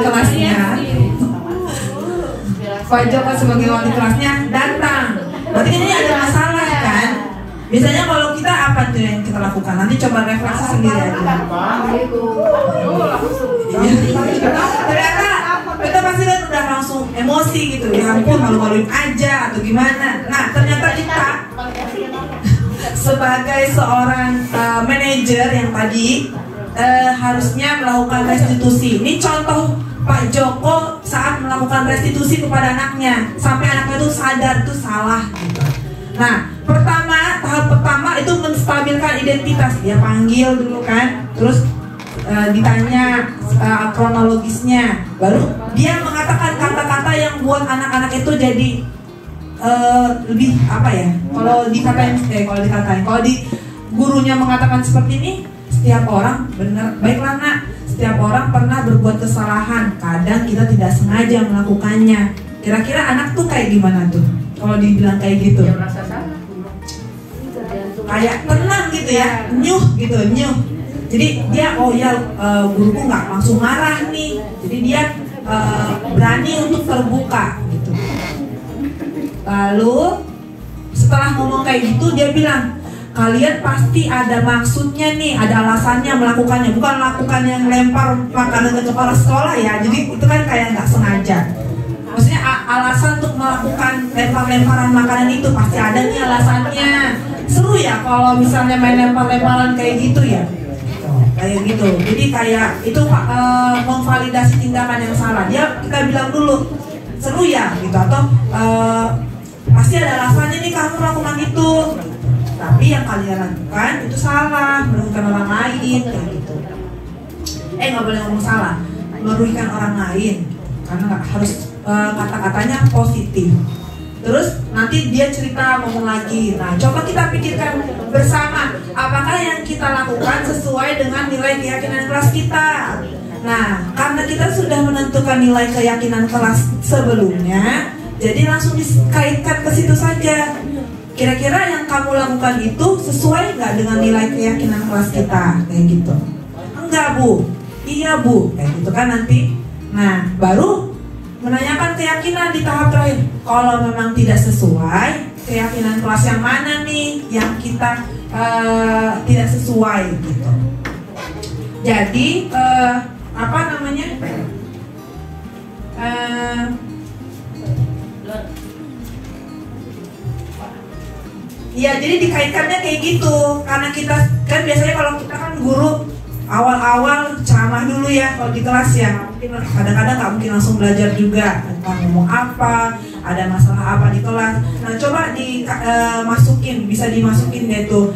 kelasnya, datang. Berarti ini ada masalah kan? Biasanya kalau kita apa tuh yang kita lakukan? Nanti coba refleksi sendiri aja. Ternyata kita pasti kan udah langsung emosi gitu, ya ampun malu-maluin aja atau gimana. Nah ternyata kita sebagai seorang manajer yang tadi harusnya melakukan restitusi. Ini contoh Pak Joko saat melakukan restitusi kepada anaknya, sampai anaknya itu sadar itu salah gitu. Nah, tahap pertama itu menstabilkan identitas. Dia panggil dulu kan, terus ditanya kronologisnya, baru dia mengatakan kata-kata yang buat anak-anak itu jadi lebih apa ya? Kalau di gurunya mengatakan seperti ini, setiap orang benar, baiklah nak, setiap orang pernah berbuat kesalahan, kadang kita tidak sengaja melakukannya. Kira-kira anak tuh kayak gimana tuh kalau dibilang kayak gitu? Ya merasa salah. Kayak tenang gitu ya, nyuh gitu, nyuh. Jadi dia guruku nggak langsung marah nih, jadi dia berani untuk terbuka gitu. Lalu setelah ngomong kayak gitu dia bilang, kalian pasti ada maksudnya nih, ada alasannya melakukannya, bukan melakukan yang lempar makanan ke kepala sekolah ya. Jadi itu kan kayak nggak sengaja. Maksudnya alasan untuk melakukan lempar-lemparan makanan itu pasti ada nih alasannya. Seru ya kalau misalnya main lempar-lemparan kayak gitu ya. Kayak gitu. Jadi kayak itu memvalidasi tindakan yang salah. Kita bilang dulu, seru ya gitu, atau pasti ada alasannya nih kamu melakukan itu. Tapi yang kalian lakukan itu salah, merugikan orang lain kayak gitu. Nggak boleh ngomong salah, merugikan orang lain, karena nggak harus kata-katanya positif. Terus nanti dia cerita, ngomong lagi. Nah, coba kita pikirkan bersama, apakah yang kita lakukan sesuai dengan nilai keyakinan kelas kita. Nah, karena kita sudah menentukan nilai keyakinan kelas sebelumnya, jadi langsung dikaitkan ke situ saja. Kira-kira yang kamu lakukan itu sesuai nggak dengan nilai keyakinan kelas kita, kayak gitu? Enggak bu, iya bu, kayak gitu kan nanti. Nah, baru menanyakan keyakinan di tahap terakhir. Kalau memang tidak sesuai, keyakinan kelas yang mana nih yang kita tidak sesuai gitu. Jadi apa namanya? Ya, jadi dikaitkannya kayak gitu. Karena kita kan biasanya kalau kita kan guru awal-awal ceramah dulu ya kalau di kelas ya. Mungkin kadang-kadang nggak mungkin langsung belajar juga tentang ngomong apa, ada masalah apa di kelas. Nah, coba bisa dimasukin deh tuh.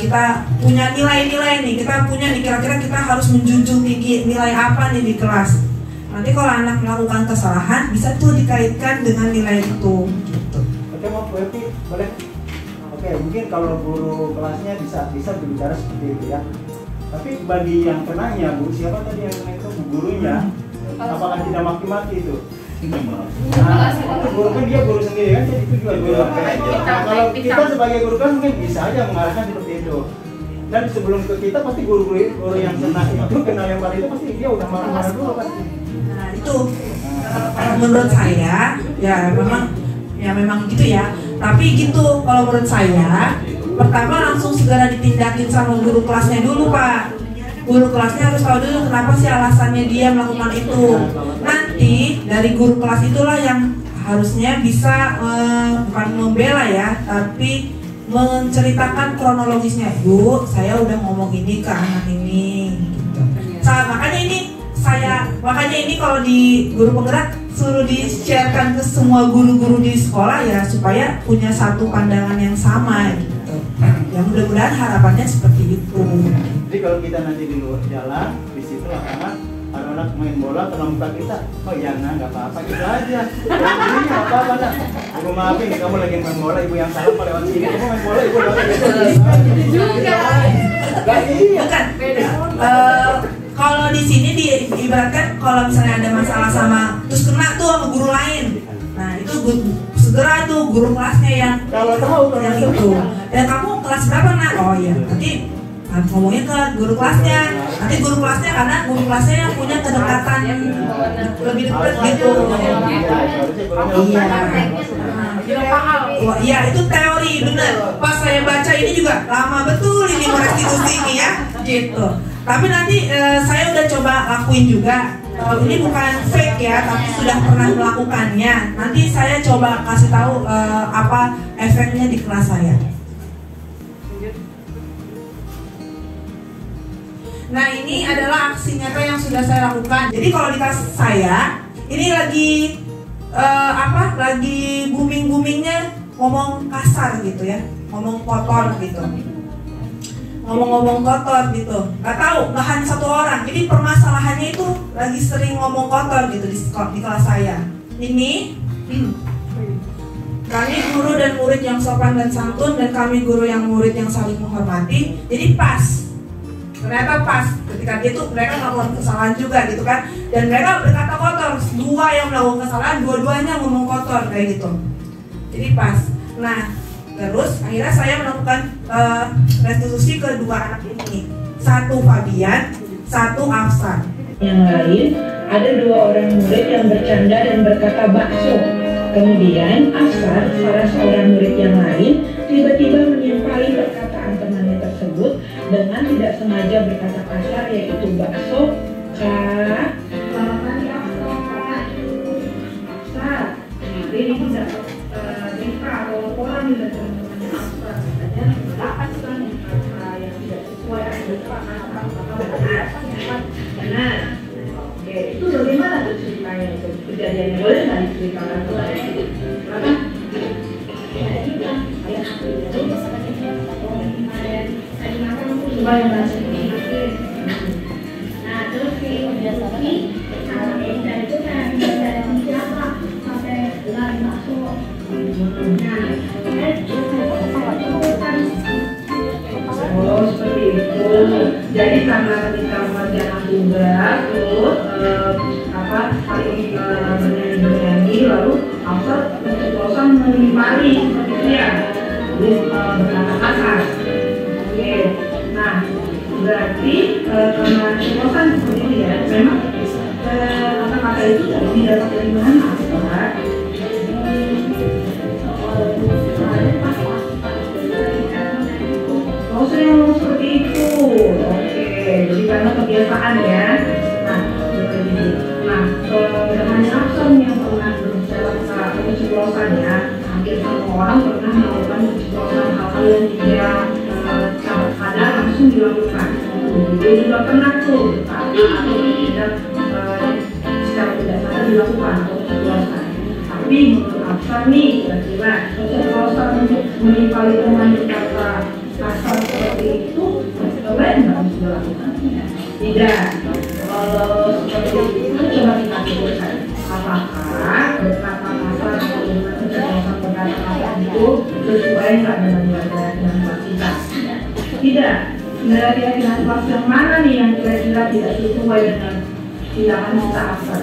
Kita punya nilai-nilai nih. Kita punya nih, kira-kira kita harus menjunjung tinggi nilai apa nih di kelas. Nanti kalau anak melakukan kesalahan bisa tuh dikaitkan dengan nilai itu. Gitu. Oke, mau Bu Epi, boleh? Oke, mungkin kalau guru kelasnya bisa berbicara seperti itu ya. Tapi bagi yang penanya, Bu, siapa tadi yang itu? Bu gurunya, apakah tidak maki-maki itu? Nah, guru kan dia guru sendiri kan, jadi itu juga guru. Nah, kalau kita sebagai guru kan mungkin bisa aja mengarahkan seperti itu. Dan sebelum ke kita pasti guru yang kenal yang baru itu pasti dia udah marah-marah dulu pasti. Nah, itu menurut saya ya memang gitu ya. Tapi gitu, kalau menurut saya pertama langsung segera ditindakin sama guru kelasnya dulu Pak. Guru kelasnya harus tahu dulu kenapa sih alasannya dia melakukan itu. Nanti dari guru kelas itulah yang harusnya bisa bukan membela ya, tapi menceritakan kronologisnya. Bu, saya udah ngomong ini ke anak ini gitu. Makanya ini kalau di guru penggerak suruh di-sharekan ke semua guru-guru di sekolah ya, supaya punya satu pandangan yang sama gitu. Ya mudah-mudahan harapannya seperti itu. Jadi kalau kita nanti di luar jalan, di situ lapangan, anak-anak main bola kena muka kita, oh ya nah nggak apa-apa gitu aja. Ini nggak apa-apa nah. Ibu maafin nih, kamu lagi main bola, ibu yang salah mau lewat sini, kamu main bola, ibu lewat sini. Juga. Gak iya. Bukan. Kalau di sini diibaratkan kalau misalnya ada masalah terus kena tuh sama guru lain. Nah, itu segera tuh guru kelasnya yang tahu yang itu. Dan kamu kelas berapa nak? Oh iya, nanti ngomongnya ke guru kelasnya. Nanti guru kelasnya, karena guru kelasnya yang punya kedekatan yang lebih dekat gitu. Iya, itu teori bener. Pas saya baca ini juga lama betul ini merestitusi ini ya, gitu. Tapi nanti saya udah coba lakuin juga. Ini bukan fake ya, tapi sudah pernah melakukannya. Nanti saya coba kasih tahu apa efeknya di kelas saya. Nah, ini adalah aksi nyata yang sudah saya lakukan. Jadi kalau di kelas saya ini lagi lagi booming-boomingnya ngomong kasar gitu ya, ngomong kotor gitu, ngomong-ngomong kotor gitu. Gak tahu, gak hanya satu orang. Jadi permasalahannya itu lagi sering ngomong kotor gitu di kelas saya. Ini kami guru dan murid yang sopan dan santun, dan kami guru yang murid yang saling menghormati. Jadi pas, ternyata pas ketika itu mereka melakukan kesalahan juga gitu kan, dan mereka berkata kotor. Dua yang melakukan kesalahan, dua-duanya ngomong kotor kayak gitu. Jadi pas. Nah, terus akhirnya saya melakukan restitusi ke dua anak ini, satu Fabian, satu Afsar. Yang lain, ada dua orang murid yang bercanda dan berkata bakso. Kemudian Afsar, salah seorang murid yang lain, tiba-tiba menyimpali perkataan temannya tersebut dengan tidak sengaja berkata kasar, yaitu bakso. Kak, Afsar, ini tidak cerita atau laporan dari teman-temannya Afsar, katanya mendapatkan kata yang tidak sesuai dengan benar. Oke, itu bagaimana tuh ceritanya, itu kejadiannya, boleh nggak diceritakan? Coba yang bahasa nah, terus si Udyasari sama Enda itu kan dari siapa sampai lari masuk. Oh, seperti itu. Jadi karena ketika mengerjakan tugas, terus bernyanyi, lalu Afsar keceplosan menimpali seperti itu ya, berkata kasar. Oke, nah berarti karena keceplosan seperti itu ya, memang kata-kata itu didapat dari mana, Afsar? Oh, sering ngomong seperti itu. Oke, jadi karena kebiasaan ya. Nah, seperti ini. Nah, hanya Afsar yang pernah berbicara keceplosan ya. Hampir semua orang pernah melakukan keceplosan, hal-hal yang tidak sadar langsung dilakukan. Dia juga pernah tuh atau tidak secara tidak sadar dilakukan atau keceplosan. Tapi menurut Afsar nih, kira-kira keceplosan untuk menimpali teman berkata kasar seperti itu boleh nggak bisa dilakukan? Tidak. Kalau seperti itu coba kita pikirkan, apakah berkata kasar atau dengan keceplosan berkata kasar itu sesuai nggak dengan nilai keyakinan kelas kita? Tidak. Nilai keyakinan kelas yang mana nih yang kira-kira tidak sesuai dengan tindakan kita Afsar?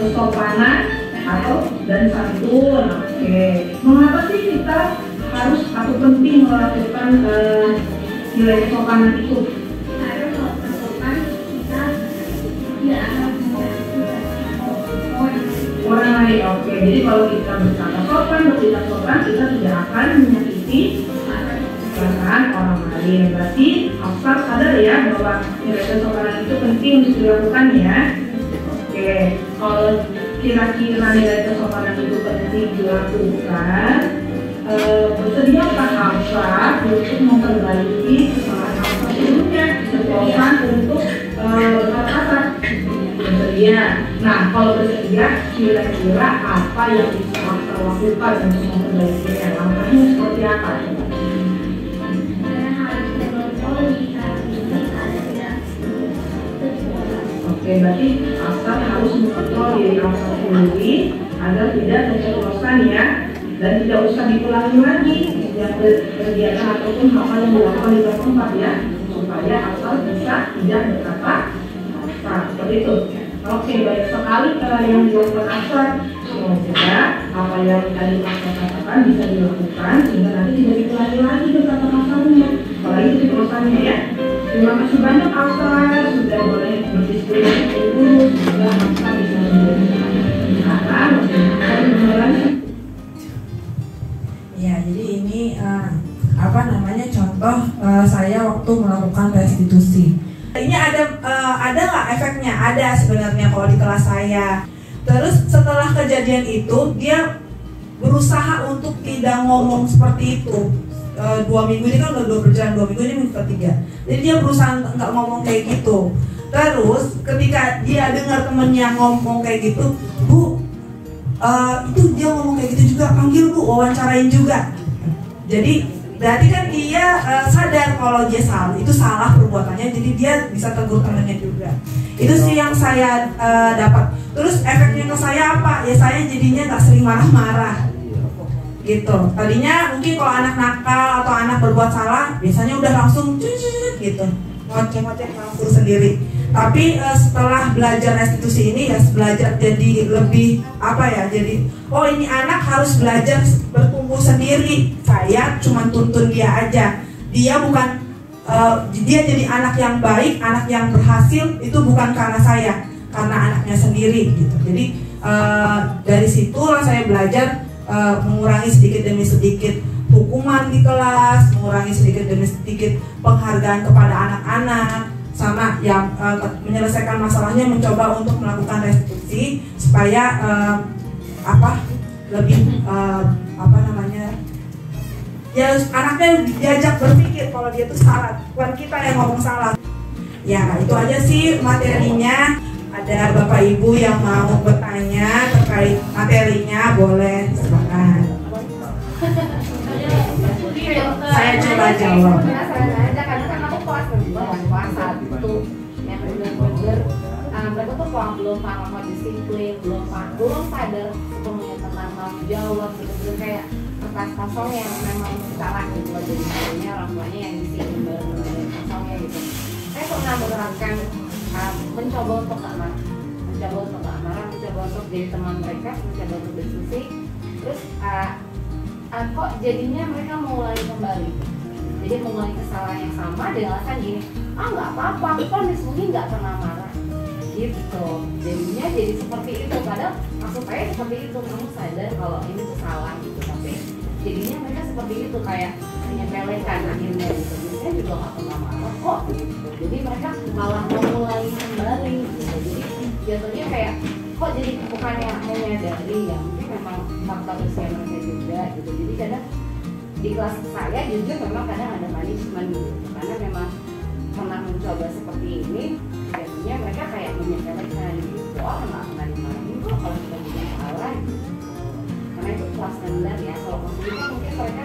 Kesopanan atau dan santun. Oke. Mengapa sih kita harus atau penting melakukan nilai kesopanan itu? Karena kalau bersopan kita tidak akan orang lain. Oke, jadi kalau kita berkata sopan, bertindak sopan, kita tidak akan menyakiti perasaan orang lain. Berarti Afsar sadar ya bahwa nilai kesopanan itu penting untuk dilakukan ya. Oke, kalau kira-kira nilai kesopanan itu penting dilakukan, bersediakah Afsar untuk memperbaiki kesalahan Afsar sebelumnya, keceplosan untuk berkata kasar? Bersedia. Nah, kalau bersedia, kira-kira apa yang bisa Afsar lakukan untuk memperbaikinya? Langkahnya seperti apa? Oke, berarti Afsar harus mengontrol diri Afsar sendiri agar tidak keceplosan ya, dan tidak usah diulangi lagi yang kegiatan ataupun hal-hal yang dilakukan di tempat ya, supaya Afsar bisa tidak berkata kasar seperti itu. Oke, baik sekali yang dilakukan Afsar. Semoga apa yang tadi Afsar katakan bisa dilakukan sehingga nanti tidak diulangi lagi berkata kasarnya, apalagi keceplosannya ya. Terima kasih banyak Afsar sudah boleh berdiskusi dulu sehingga Afsar bisa menjadi sekarang. Ya, jadi ini contoh saya waktu melakukan restitusi. Ini ada nggak efeknya? Ada sebenarnya kalau di kelas saya. Terus setelah kejadian itu dia berusaha untuk tidak ngomong seperti itu. 2 minggu ini kan udah berjalan 2 minggu, ini minggu ketiga. Jadi dia berusaha nggak ngomong kayak gitu. Terus ketika dia dengar temennya ngomong kayak gitu, Bu, itu dia ngomong kayak gitu juga, panggil Bu, wawancarain juga. Jadi berarti kan dia sadar kalau dia salah, itu salah perbuatannya, jadi dia bisa tegur temennya juga. Itu sih yang saya dapat. Terus efeknya ke saya apa? Ya saya jadinya nggak sering marah-marah gitu. Tadinya mungkin kalau anak nakal atau anak berbuat salah, biasanya udah langsung gitu, ngoceh-ngoceh langsung sendiri. Tapi setelah belajar restitusi ini ya belajar jadi lebih apa ya, jadi oh ini anak harus belajar bertumbuh sendiri. Saya cuma tuntun dia aja, dia bukan dia jadi anak yang baik, anak yang berhasil itu bukan karena saya, karena anaknya sendiri gitu. Jadi dari situlah saya belajar mengurangi sedikit demi sedikit hukuman di kelas, mengurangi sedikit demi sedikit penghargaan kepada anak-anak, sama yang menyelesaikan masalahnya mencoba untuk melakukan restitusi supaya lebih ya anaknya diajak berpikir kalau dia itu salah, bukan kita yang ngomong salah. Ya itu aja sih materinya. Ada Bapak Ibu yang mau bertanya terkait materinya, boleh silakan. Saya coba jawab. Aja karena kan aku kelas kelas 1 yang bener-bener mereka tuh belum paham disiplin, belum sadar sepenuhnya tentang tanggung jawab, bener-bener kayak kertas kosong yang memang salah gitu. Jadi sebenarnya orang tuanya yang disini bareng kosongnya gitu. Saya pernah menerapkan mencoba untuk gak marah, mencoba untuk jadi teman mereka, mencoba untuk diskusi. Terus kok jadinya mereka mulai kembali, jadi mengulangi kesalahan yang sama dengan alasan gini, nggak apa-apa, kan diskusi nggak pernah marah gitu. Jadinya jadi seperti itu, padahal maksud saya seperti itu, kamu sadar kalau ini tuh salah gitu, tapi jadinya mereka seperti itu, kayak menyepelekan akhirnya gitu. Saya juga nggak pernah marah kok gitu. Jadi mereka malah memulai kembali gitu. Jadi jatuhnya kayak kok jadi bukannya menyadari ya, mungkin memang faktor usia mereka juga gitu. Jadi kadang di kelas saya jujur memang kadang ada punishment gitu, karena memang pernah mencoba seperti ini, jadinya mereka kayak menyepelekan gitu. Oh nggak pernah dimarahin kok kalau kita bikin salah gitu. Karena itu kelas rendah ya. Kalau kelas itu mungkin mereka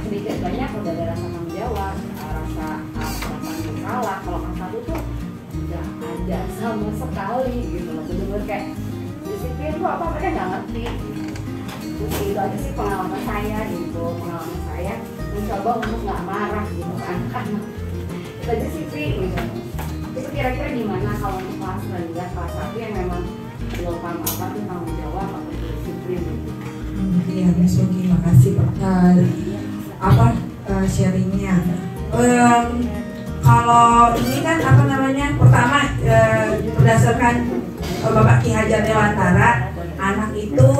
sedikit banyak udah ada rasa tanggung jawab, rasa bersalah. Kalau kelas 1 tuh nggak ada sama sekali gitu loh. Bener-bener kayak disiplin tuh apa mereka nggak ngerti. Terus itu aja sih pengalaman saya gitu. Pengalaman saya mencoba untuk nggak marah gitu kan. Itu aja sih gitu. Itu kira-kira gimana kalau untuk kelas rendah, kelas 1 yang memang belum paham apa tuh tanggung jawab atau disiplin gitu. Iya, Mas Yogi, makasih sharingnya. Kalau ini kan pertama berdasarkan Bapak Ki Hajar Dewantara, anak itu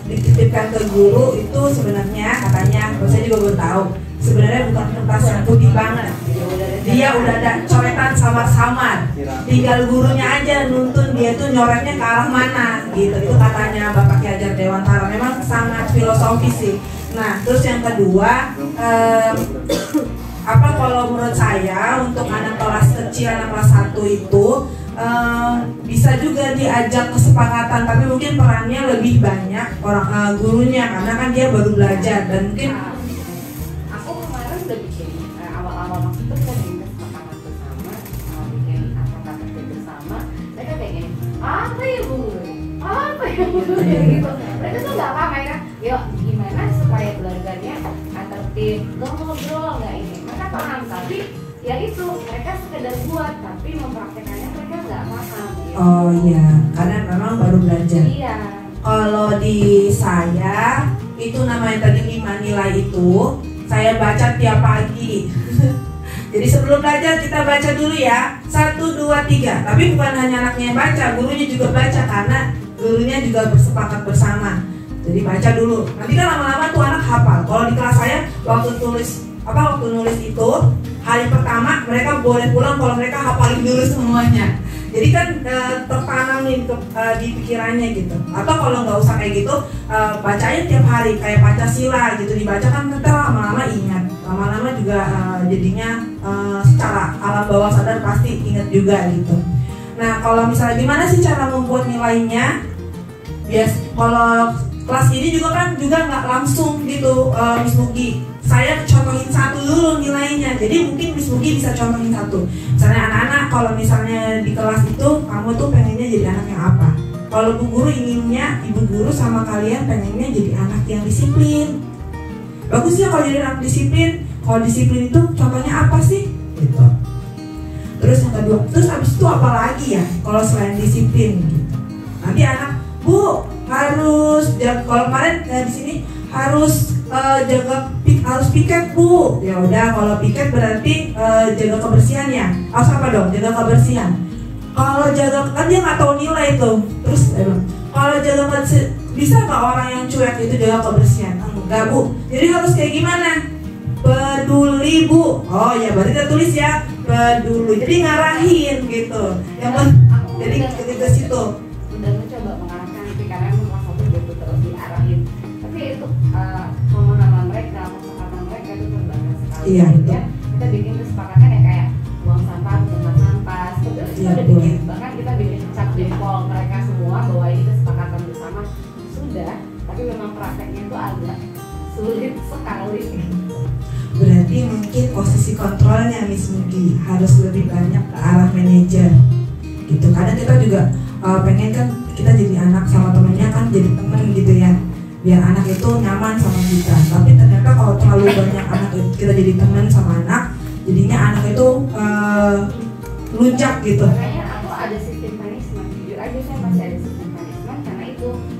dititipkan ke guru itu sebenarnya katanya, saya juga belum tahu, sebenarnya bukan kertas yang putih banget, dia udah ada coretan samar-samar, tinggal gurunya aja nuntun dia tuh nyoretnya ke arah mana gitu. Itu katanya Bapak Ki Hajar Dewantara, memang sangat filosofis sih. Nah terus yang kedua, kalau menurut saya untuk anak kelas kecil, anak kelas 1 itu bisa juga diajak kesepakatan, tapi mungkin perannya lebih banyak orang gurunya, karena kan dia baru belajar dan mungkin aku kemarin udah bikin awal-awal waktu itu kan bikin kesepakatan bersama, bikin kata-kata bersama. Mereka kayak gini, apa ya bu gitu. Mereka tuh nggak paham ya, yuk gimana supaya belajarnya tertib, ngobrol nggak ini. Mereka paham, tapi ya itu mereka sekedar buat, tapi mempraktekannya mereka nggak paham gitu. Oh iya, karena memang baru belajar. Iya. Kalau di saya itu namanya tadi 5 nilai itu saya baca tiap pagi. Jadi sebelum belajar kita baca dulu ya, 1, 2, 3. Tapi bukan hanya anaknya yang baca, gurunya juga baca, karena gurunya juga bersepakat bersama. Jadi baca dulu. Nanti kan lama-lama tuh anak hafal. Kalau di kelas saya waktu tulis waktu nulis itu hari pertama mereka boleh pulang kalau mereka hafalin dulu semuanya. Jadi kan tertanam nih di pikirannya gitu. Atau kalau nggak usah kayak gitu, bacain tiap hari kayak Pancasila gitu, dibaca kan nanti lama-lama ingat, lama-lama juga jadinya secara alam bawah sadar pasti ingat juga gitu. Nah kalau misalnya gimana sih cara membuat nilainya? Kalau kelas ini juga kan nggak langsung gitu, Miss Mugi. Saya contohin satu dulu nilainya. Jadi mungkin Miss Mugi bisa contohin satu. Misalnya anak-anak, kalau misalnya di kelas itu kamu tuh pengennya jadi anak yang apa? Kalau Bu Guru inginnya ibu guru sama kalian pengennya jadi anak yang disiplin. Bagus ya kalau jadi anak disiplin. Kalau disiplin itu contohnya apa sih? Gitu. Terus yang kedua, terus habis itu apa lagi ya? Kalau selain disiplin gitu. Nanti anak, Bu harus kalau kemarin di sini harus harus piket Bu. Ya udah, kalau piket berarti jaga kebersihan ya. Harus apa dong? Jaga kebersihan. Kalau jaga, kan dia nggak tahu nilai itu. Terus kalau jaga kebersihan, bisa nggak orang yang cuek itu jaga kebersihan? Enggak Bu. Jadi harus kayak gimana? Peduli Bu. Oh ya, berarti kita tulis ya peduli. Jadi ngarahin gitu. Yang jadi ke situ. Udah mencoba mengarahkan, tapi karena kelas 1 gitu terus diarahin. Tapi itu pemahaman mereka, kesepakatan mereka itu terbatas sekali. Iya, betul. Kita bikin kesepakatan ya kayak buang sampah, buang sampah. Terus kita udah bikin, bahkan kita bikin cap jempol mereka semua bahwa ini kesepakatan bersama. Sudah, tapi memang prakteknya itu agak sulit sekali. Berarti mungkin posisi kontrolnya Miss Mugi harus lebih banyak ke arah manajer gitu. Kadang kita juga pengen kan kita jadi anak sama temennya kan jadi temen gitu ya, biar anak itu nyaman sama kita. Tapi ternyata kalau terlalu banyak anak kita jadi temen sama anak, jadinya anak itu lunjak gitu. Makanya aku ada sistem punishment, jujur aja saya masih ada sistem punishment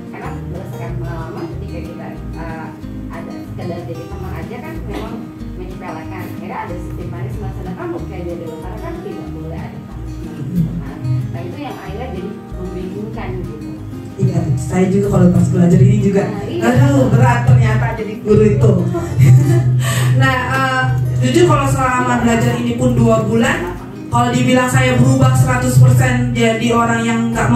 karena berdasarkan pengalaman ketika kita ada sekedar jadi teman aja kan memang menyepelekan. Akhirnya ada sistem punishment, sedangkan kayak jadi karena kan tidak boleh ada punishment. Nah itu yang akhirnya jadi membingungkan gitu. Iya, saya juga kalau pas belajar ini juga, aduh berat ternyata jadi guru itu. Nah, jujur kalau selama belajar ini pun 2 bulan, kalau dibilang saya berubah 100% jadi orang yang nggak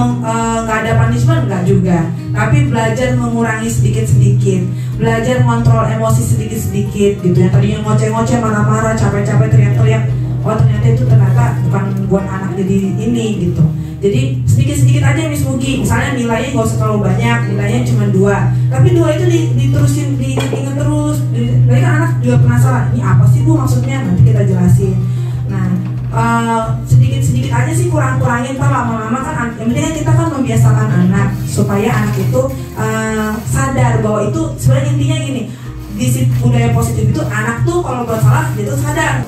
ada punishment, nggak juga. Tapi belajar mengurangi sedikit-sedikit, belajar kontrol emosi sedikit-sedikit gitu. Yang tadinya ngoceh-ngoceh, marah-marah, capek-capek, teriak-teriak, oh ternyata itu ternyata bukan buat anak jadi ini gitu. Jadi sedikit-sedikit aja Miss Mugi, misalnya nilainya nggak usah terlalu banyak, nilainya cuma 2, tapi 2 itu diterusin, diingat terus. Mereka anak juga penasaran, ini apa sih Bu maksudnya? Nanti kita jelasin. Nah, sedikit-sedikit aja sih kurang-kurangin, ntar lama-lama kan yang penting kita kan membiasakan anak supaya anak itu sadar bahwa itu sebenarnya intinya gini, di budaya positif itu anak tuh kalau buat salah dia tuh sadar.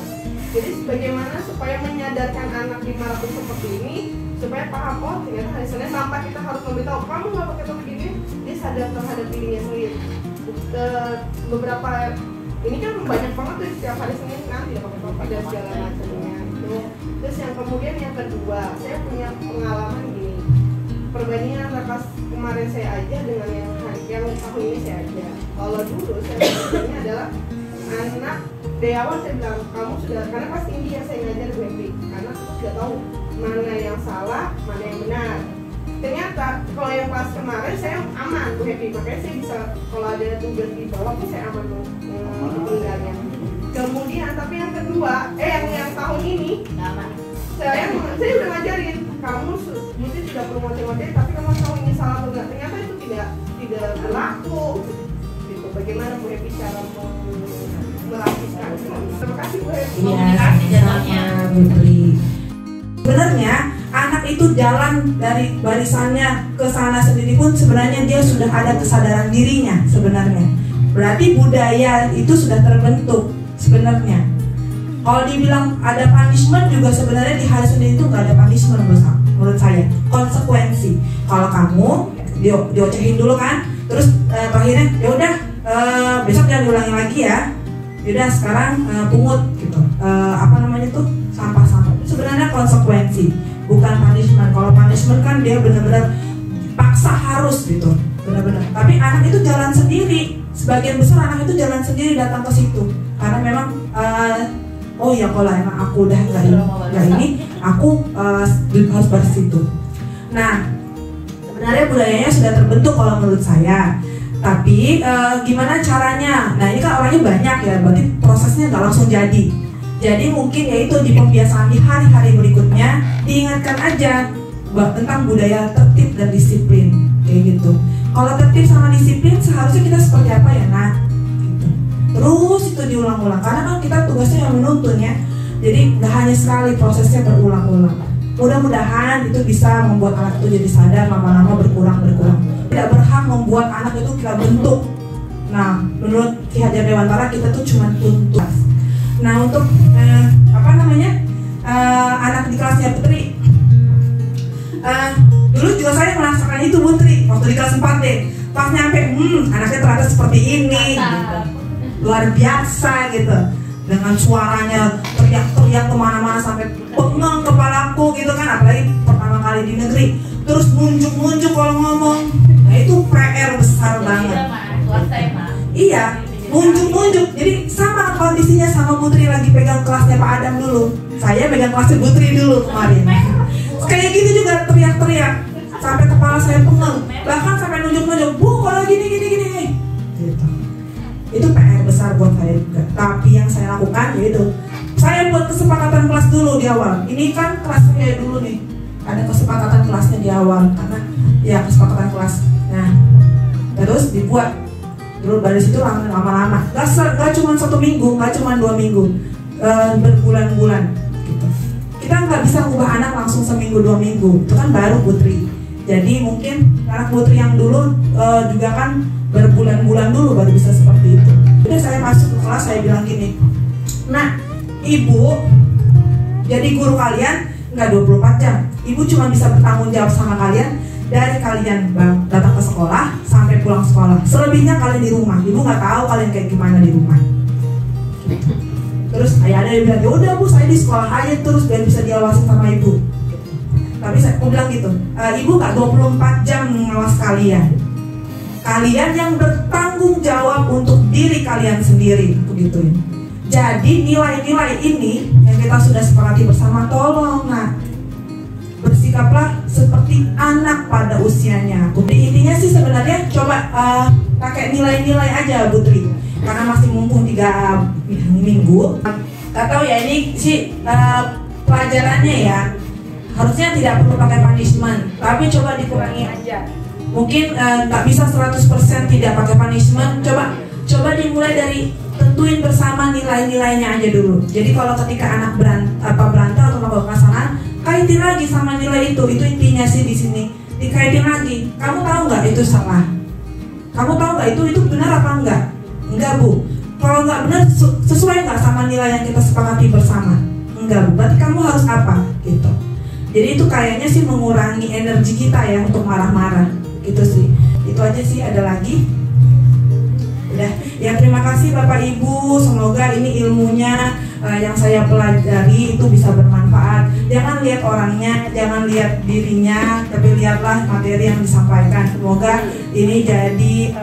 Jadi bagaimana supaya menyadarkan anak di Marakut seperti ini supaya paham, oh ternyata hari Senin tanpa kita harus memberitahu kamu nggak pakai topi gini, dia sadar terhadap dirinya sendiri. Beberapa ini kan banyak banget tuh setiap hari Senin kan tidak pakai topi dan segala macamnya itu. Terus yang kemudian yang kedua, saya punya pengalaman gini, perbandingan antara kelas kemarin saya aja dengan yang tahun ini saya aja. Kalau dulu saya biasanya adalah anak dari awal saya bilang kamu sudah, karena pas tinggi ya saya ngajar Bu Epi, karena aku sudah tahu mana yang salah, mana yang benar. Ternyata kalau yang pas kemarin saya aman Bu Epi, makanya saya bisa kalau ada tugas di bawah tuh saya aman meninggalnya. Kemudian tapi yang kedua, yang tahun ini saya udah ngajarin kamu mungkin tidak perlu ngoceh-ngoceh, tapi kamu tahu ini salah atau enggak. Ternyata itu tidak berlaku. Gitu. Bagaimana Bu Epi cara melakukan? Terima kasih Bu Epi. Iya, Putri. Sebenarnya anak itu jalan dari barisannya ke sana sendiri pun sebenarnya dia sudah ada kesadaran dirinya sebenarnya. Berarti budaya itu sudah terbentuk sebenarnya. Kalau dibilang ada punishment juga sebenarnya di hari Senin itu nggak ada punishment menurut saya. Konsekuensi. Kalau kamu diocehin dulu kan, terus akhirnya ya udah besok jangan diulangi lagi ya. Yaudah sekarang pungut gitu. Apa namanya tuh sampah-sampah. Itu sebenarnya konsekuensi, bukan punishment. Kalau punishment kan dia benar-benar paksa harus gitu, benar-benar. Tapi anak itu jalan sendiri. Sebagian besar anak itu jalan sendiri datang ke situ karena memang oh ya kalau emang aku udah nggak ini, aku harus baris itu. Nah, sebenarnya budayanya sudah terbentuk kalau menurut saya. Tapi gimana caranya? Nah ini kan orangnya banyak ya, berarti prosesnya nggak langsung jadi. Jadi mungkin yaitu di pembiasaan di hari-hari berikutnya diingatkan aja tentang budaya tertib dan disiplin kayak gitu. Kalau tertib sama disiplin seharusnya kita seperti apa ya? Nah, gitu. Terus itu diulang-ulang karena kan kita tugasnya yang menuntun ya. Jadi nggak hanya sekali, prosesnya berulang-ulang. Mudah-mudahan itu bisa membuat anak itu jadi sadar, lama-lama berkurang. Tidak berhak membuat anak itu kita bentuk. Nah, menurut Ki Hajar Dewantara kita tuh cuma tuntut. Nah, untuk anak di kelasnya Putri, dulu juga saya merasakan itu Putri waktu di kelas 4 deh. Pas nyampe, anaknya ternyata seperti ini, gitu. Luar biasa gitu. Dengan suaranya teriak-teriak kemana-mana sampai pengang kepalaku gitu kan, apalagi pertama kali di negeri. Terus munjuk-munjuk kalau ngomong, nah itu PR besar banget. Iya, munjuk-munjuk. Jadi sama kondisinya sama Putri lagi pegang kelasnya Pak Adam dulu. Saya pegang kelasnya Putri dulu kemarin. Kayak gitu juga teriak-teriak sampai kepala saya pengang. Bahkan sampai nunjuk-nunjuk, Bu kalau gini. Gitu. Itu PR besar buat saya juga. Tapi yang saya lakukan yaitu saya buat kesepakatan kelas dulu di awal. Ini kan kelasnya dulu nih, ada kesepakatan kelasnya di awal karena ya kesepakatan kelas. Nah, terus dibuat dulu dari situ lama-lama. Gak cuma 1 minggu, gak cuma 2 minggu, berbulan-bulan. Gitu. Kita nggak bisa ubah anak langsung seminggu 2 minggu. Itu kan baru Putri. Jadi mungkin anak Putri yang dulu juga kan berbulan-bulan dulu baru bisa seperti itu. Udah saya masuk ke kelas, saya bilang gini, nah ibu jadi guru kalian nggak 24 jam. Ibu cuma bisa bertanggung jawab sama kalian dari kalian datang ke sekolah sampai pulang sekolah. Selebihnya kalian di rumah. Ibu nggak tahu kalian kayak gimana di rumah. Terus ada yang bilang, ya udah Bu, saya di sekolah aja terus biar bisa diawasi sama ibu. Tapi saya bilang gitu, ibu nggak 24 jam mengawas kalian. Kalian yang bertanggung jawab untuk diri kalian sendiri, begitu. Jadi nilai-nilai ini yang kita sudah sepakati bersama, tolong bersikaplah seperti anak pada usianya. Jadi intinya sih sebenarnya coba pakai nilai-nilai aja Putri, karena masih mumpung 3 minggu. Gak tahu ya ini sih pelajarannya ya, harusnya tidak perlu pakai punishment, tapi coba dikurangi aja. Mungkin nggak bisa 100% tidak pakai punishment. Coba dimulai dari tentuin bersama nilai-nilainya aja dulu. Jadi kalau ketika anak berantem atau melakukan kesalahan, kaitin lagi sama nilai itu. Itu intinya sih di sini. Dikaitin lagi. Kamu tahu nggak itu salah? Kamu tahu nggak itu benar apa enggak? Enggak Bu. Kalau nggak benar sesuai nggak sama nilai yang kita sepakati bersama? Enggak Bu. Berarti kamu harus apa? Gitu. Jadi itu kayaknya sih mengurangi energi kita ya untuk marah-marah. Gitu sih. Itu aja sih. Ada lagi? Udah. Ya terima kasih Bapak Ibu. Semoga ini ilmunya yang saya pelajari itu bisa bermanfaat. Jangan lihat orangnya, jangan lihat dirinya, tapi lihatlah materi yang disampaikan. Semoga ini jadi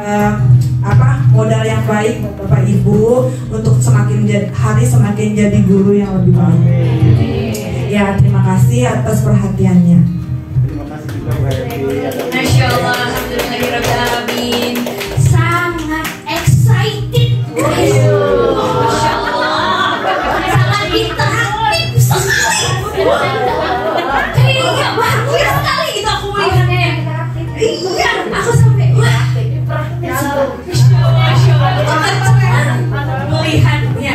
modal yang baik Bapak Ibu untuk semakin hari semakin jadi guru yang lebih baik. Ya terima kasih atas perhatiannya. Terima kasih juga Bu Happy. Masya Allah, alhamdulillahirrahmanirrahim. Sangat excited. Masya Allah, sangat interaktif sekali. Kayaknya bagus sekali itu aku melihatnya. Iya, aku sampai Masya Allah, melihatnya.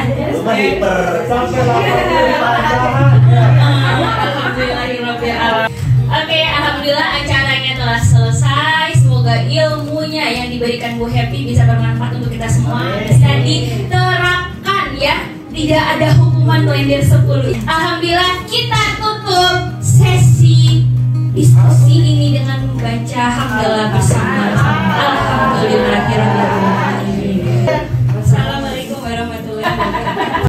Oke, alhamdulillah acaranya telah selesai. Semoga ilmunya yang diberikan Bu Happy bisa bermanfaat untuk kita semua, bisa diterapkan ya. Tidak ada hukuman kalender 10. Alhamdulillah kita tutup sesi diskusi ini dengan membaca hamdalah bersama. Alhamdulillahirrahmanirrahim. Assalamualaikum warahmatullahi wabarakatuh.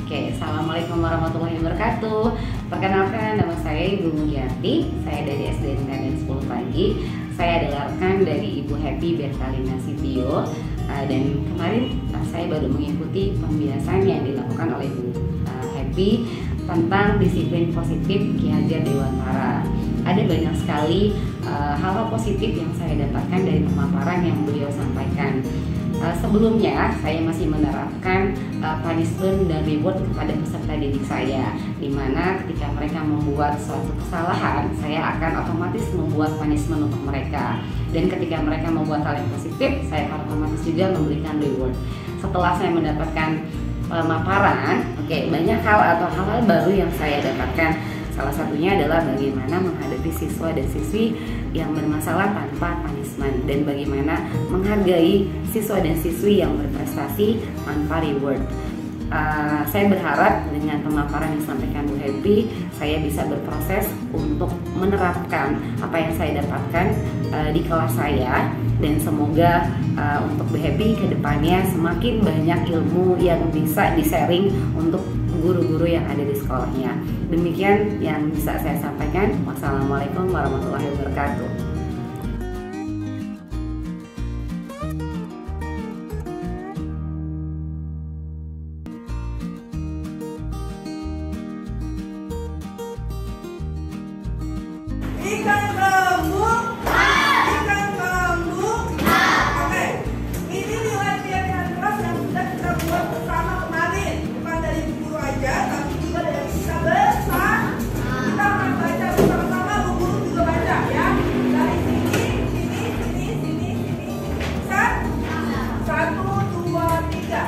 Oke, Assalamualaikum warahmatullahi wabarakatuh. Perkenalkan, nama saya Ibu Mulyati. Saya dari SD Negeri 10 Pagi. Saya adalah rekan dari Ibu Happy Bertalina Sitio. Dan kemarin saya baru mengikuti pembiasaan yang dilakukan oleh Bu Happy tentang disiplin positif Ki Hajar Dewantara. Ada banyak sekali hal-hal positif yang saya dapatkan dari pemaparan yang beliau sampaikan. Sebelumnya saya masih menerapkan punishment dan reward kepada peserta didik saya, di mana ketika mereka membuat suatu kesalahan, saya akan otomatis membuat punishment untuk mereka, dan ketika mereka membuat hal yang positif, saya otomatis juga memberikan reward. Setelah saya mendapatkan pemaparan, banyak hal atau hal-hal baru yang saya dapatkan. Salah satunya adalah bagaimana menghadapi siswa dan siswi yang bermasalah tanpa punishment, dan bagaimana menghargai siswa dan siswi yang berprestasi tanpa reward. Saya berharap dengan pemaparan yang disampaikan Bu Happy, saya bisa berproses untuk menerapkan apa yang saya dapatkan di kelas saya, dan semoga untuk Bu Happy kedepannya semakin banyak ilmu yang bisa di-sharing untuk guru-guru yang ada di sekolahnya. Demikian yang bisa saya sampaikan. Wassalamualaikum warahmatullahi wabarakatuh. Ikan gelembung, ikan gelembung. Oke, ini nilai pilihan kelas yang sudah kita buat bersama kemarin, bukan dari guru aja, tapi juga dari kita bersama. Kita akan baca bersama-sama, Bu Guru juga baca ya. Dari sini, sini. Satu, dua, tiga.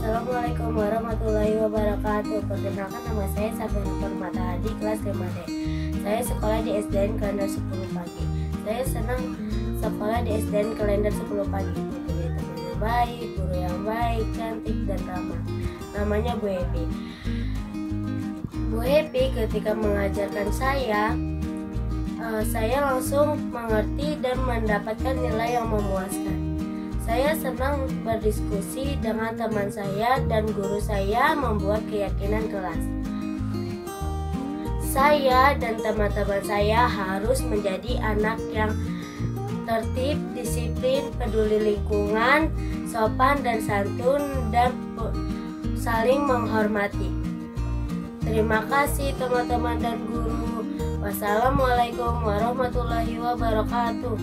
Assalamualaikum warahmatullahi wabarakatuh. Perkenalkan, nama saya Sabrina Permata Hadi, kelas 5D. Saya sekolah di SDN Kalender 10 pagi. Saya senang sekolah di SDN Kalender 10 pagi. Mempunyai teman yang baik, guru yang baik, cantik, dan ramah. Namanya Bu Happy. Bu Happy ketika mengajarkan saya langsung mengerti dan mendapatkan nilai yang memuaskan. Saya senang berdiskusi dengan teman saya dan guru saya membuat keyakinan kelas. Saya dan teman-teman saya harus menjadi anak yang tertib, disiplin, peduli lingkungan, sopan dan santun, dan saling menghormati. Terima kasih teman-teman dan guru. Wassalamualaikum warahmatullahi wabarakatuh.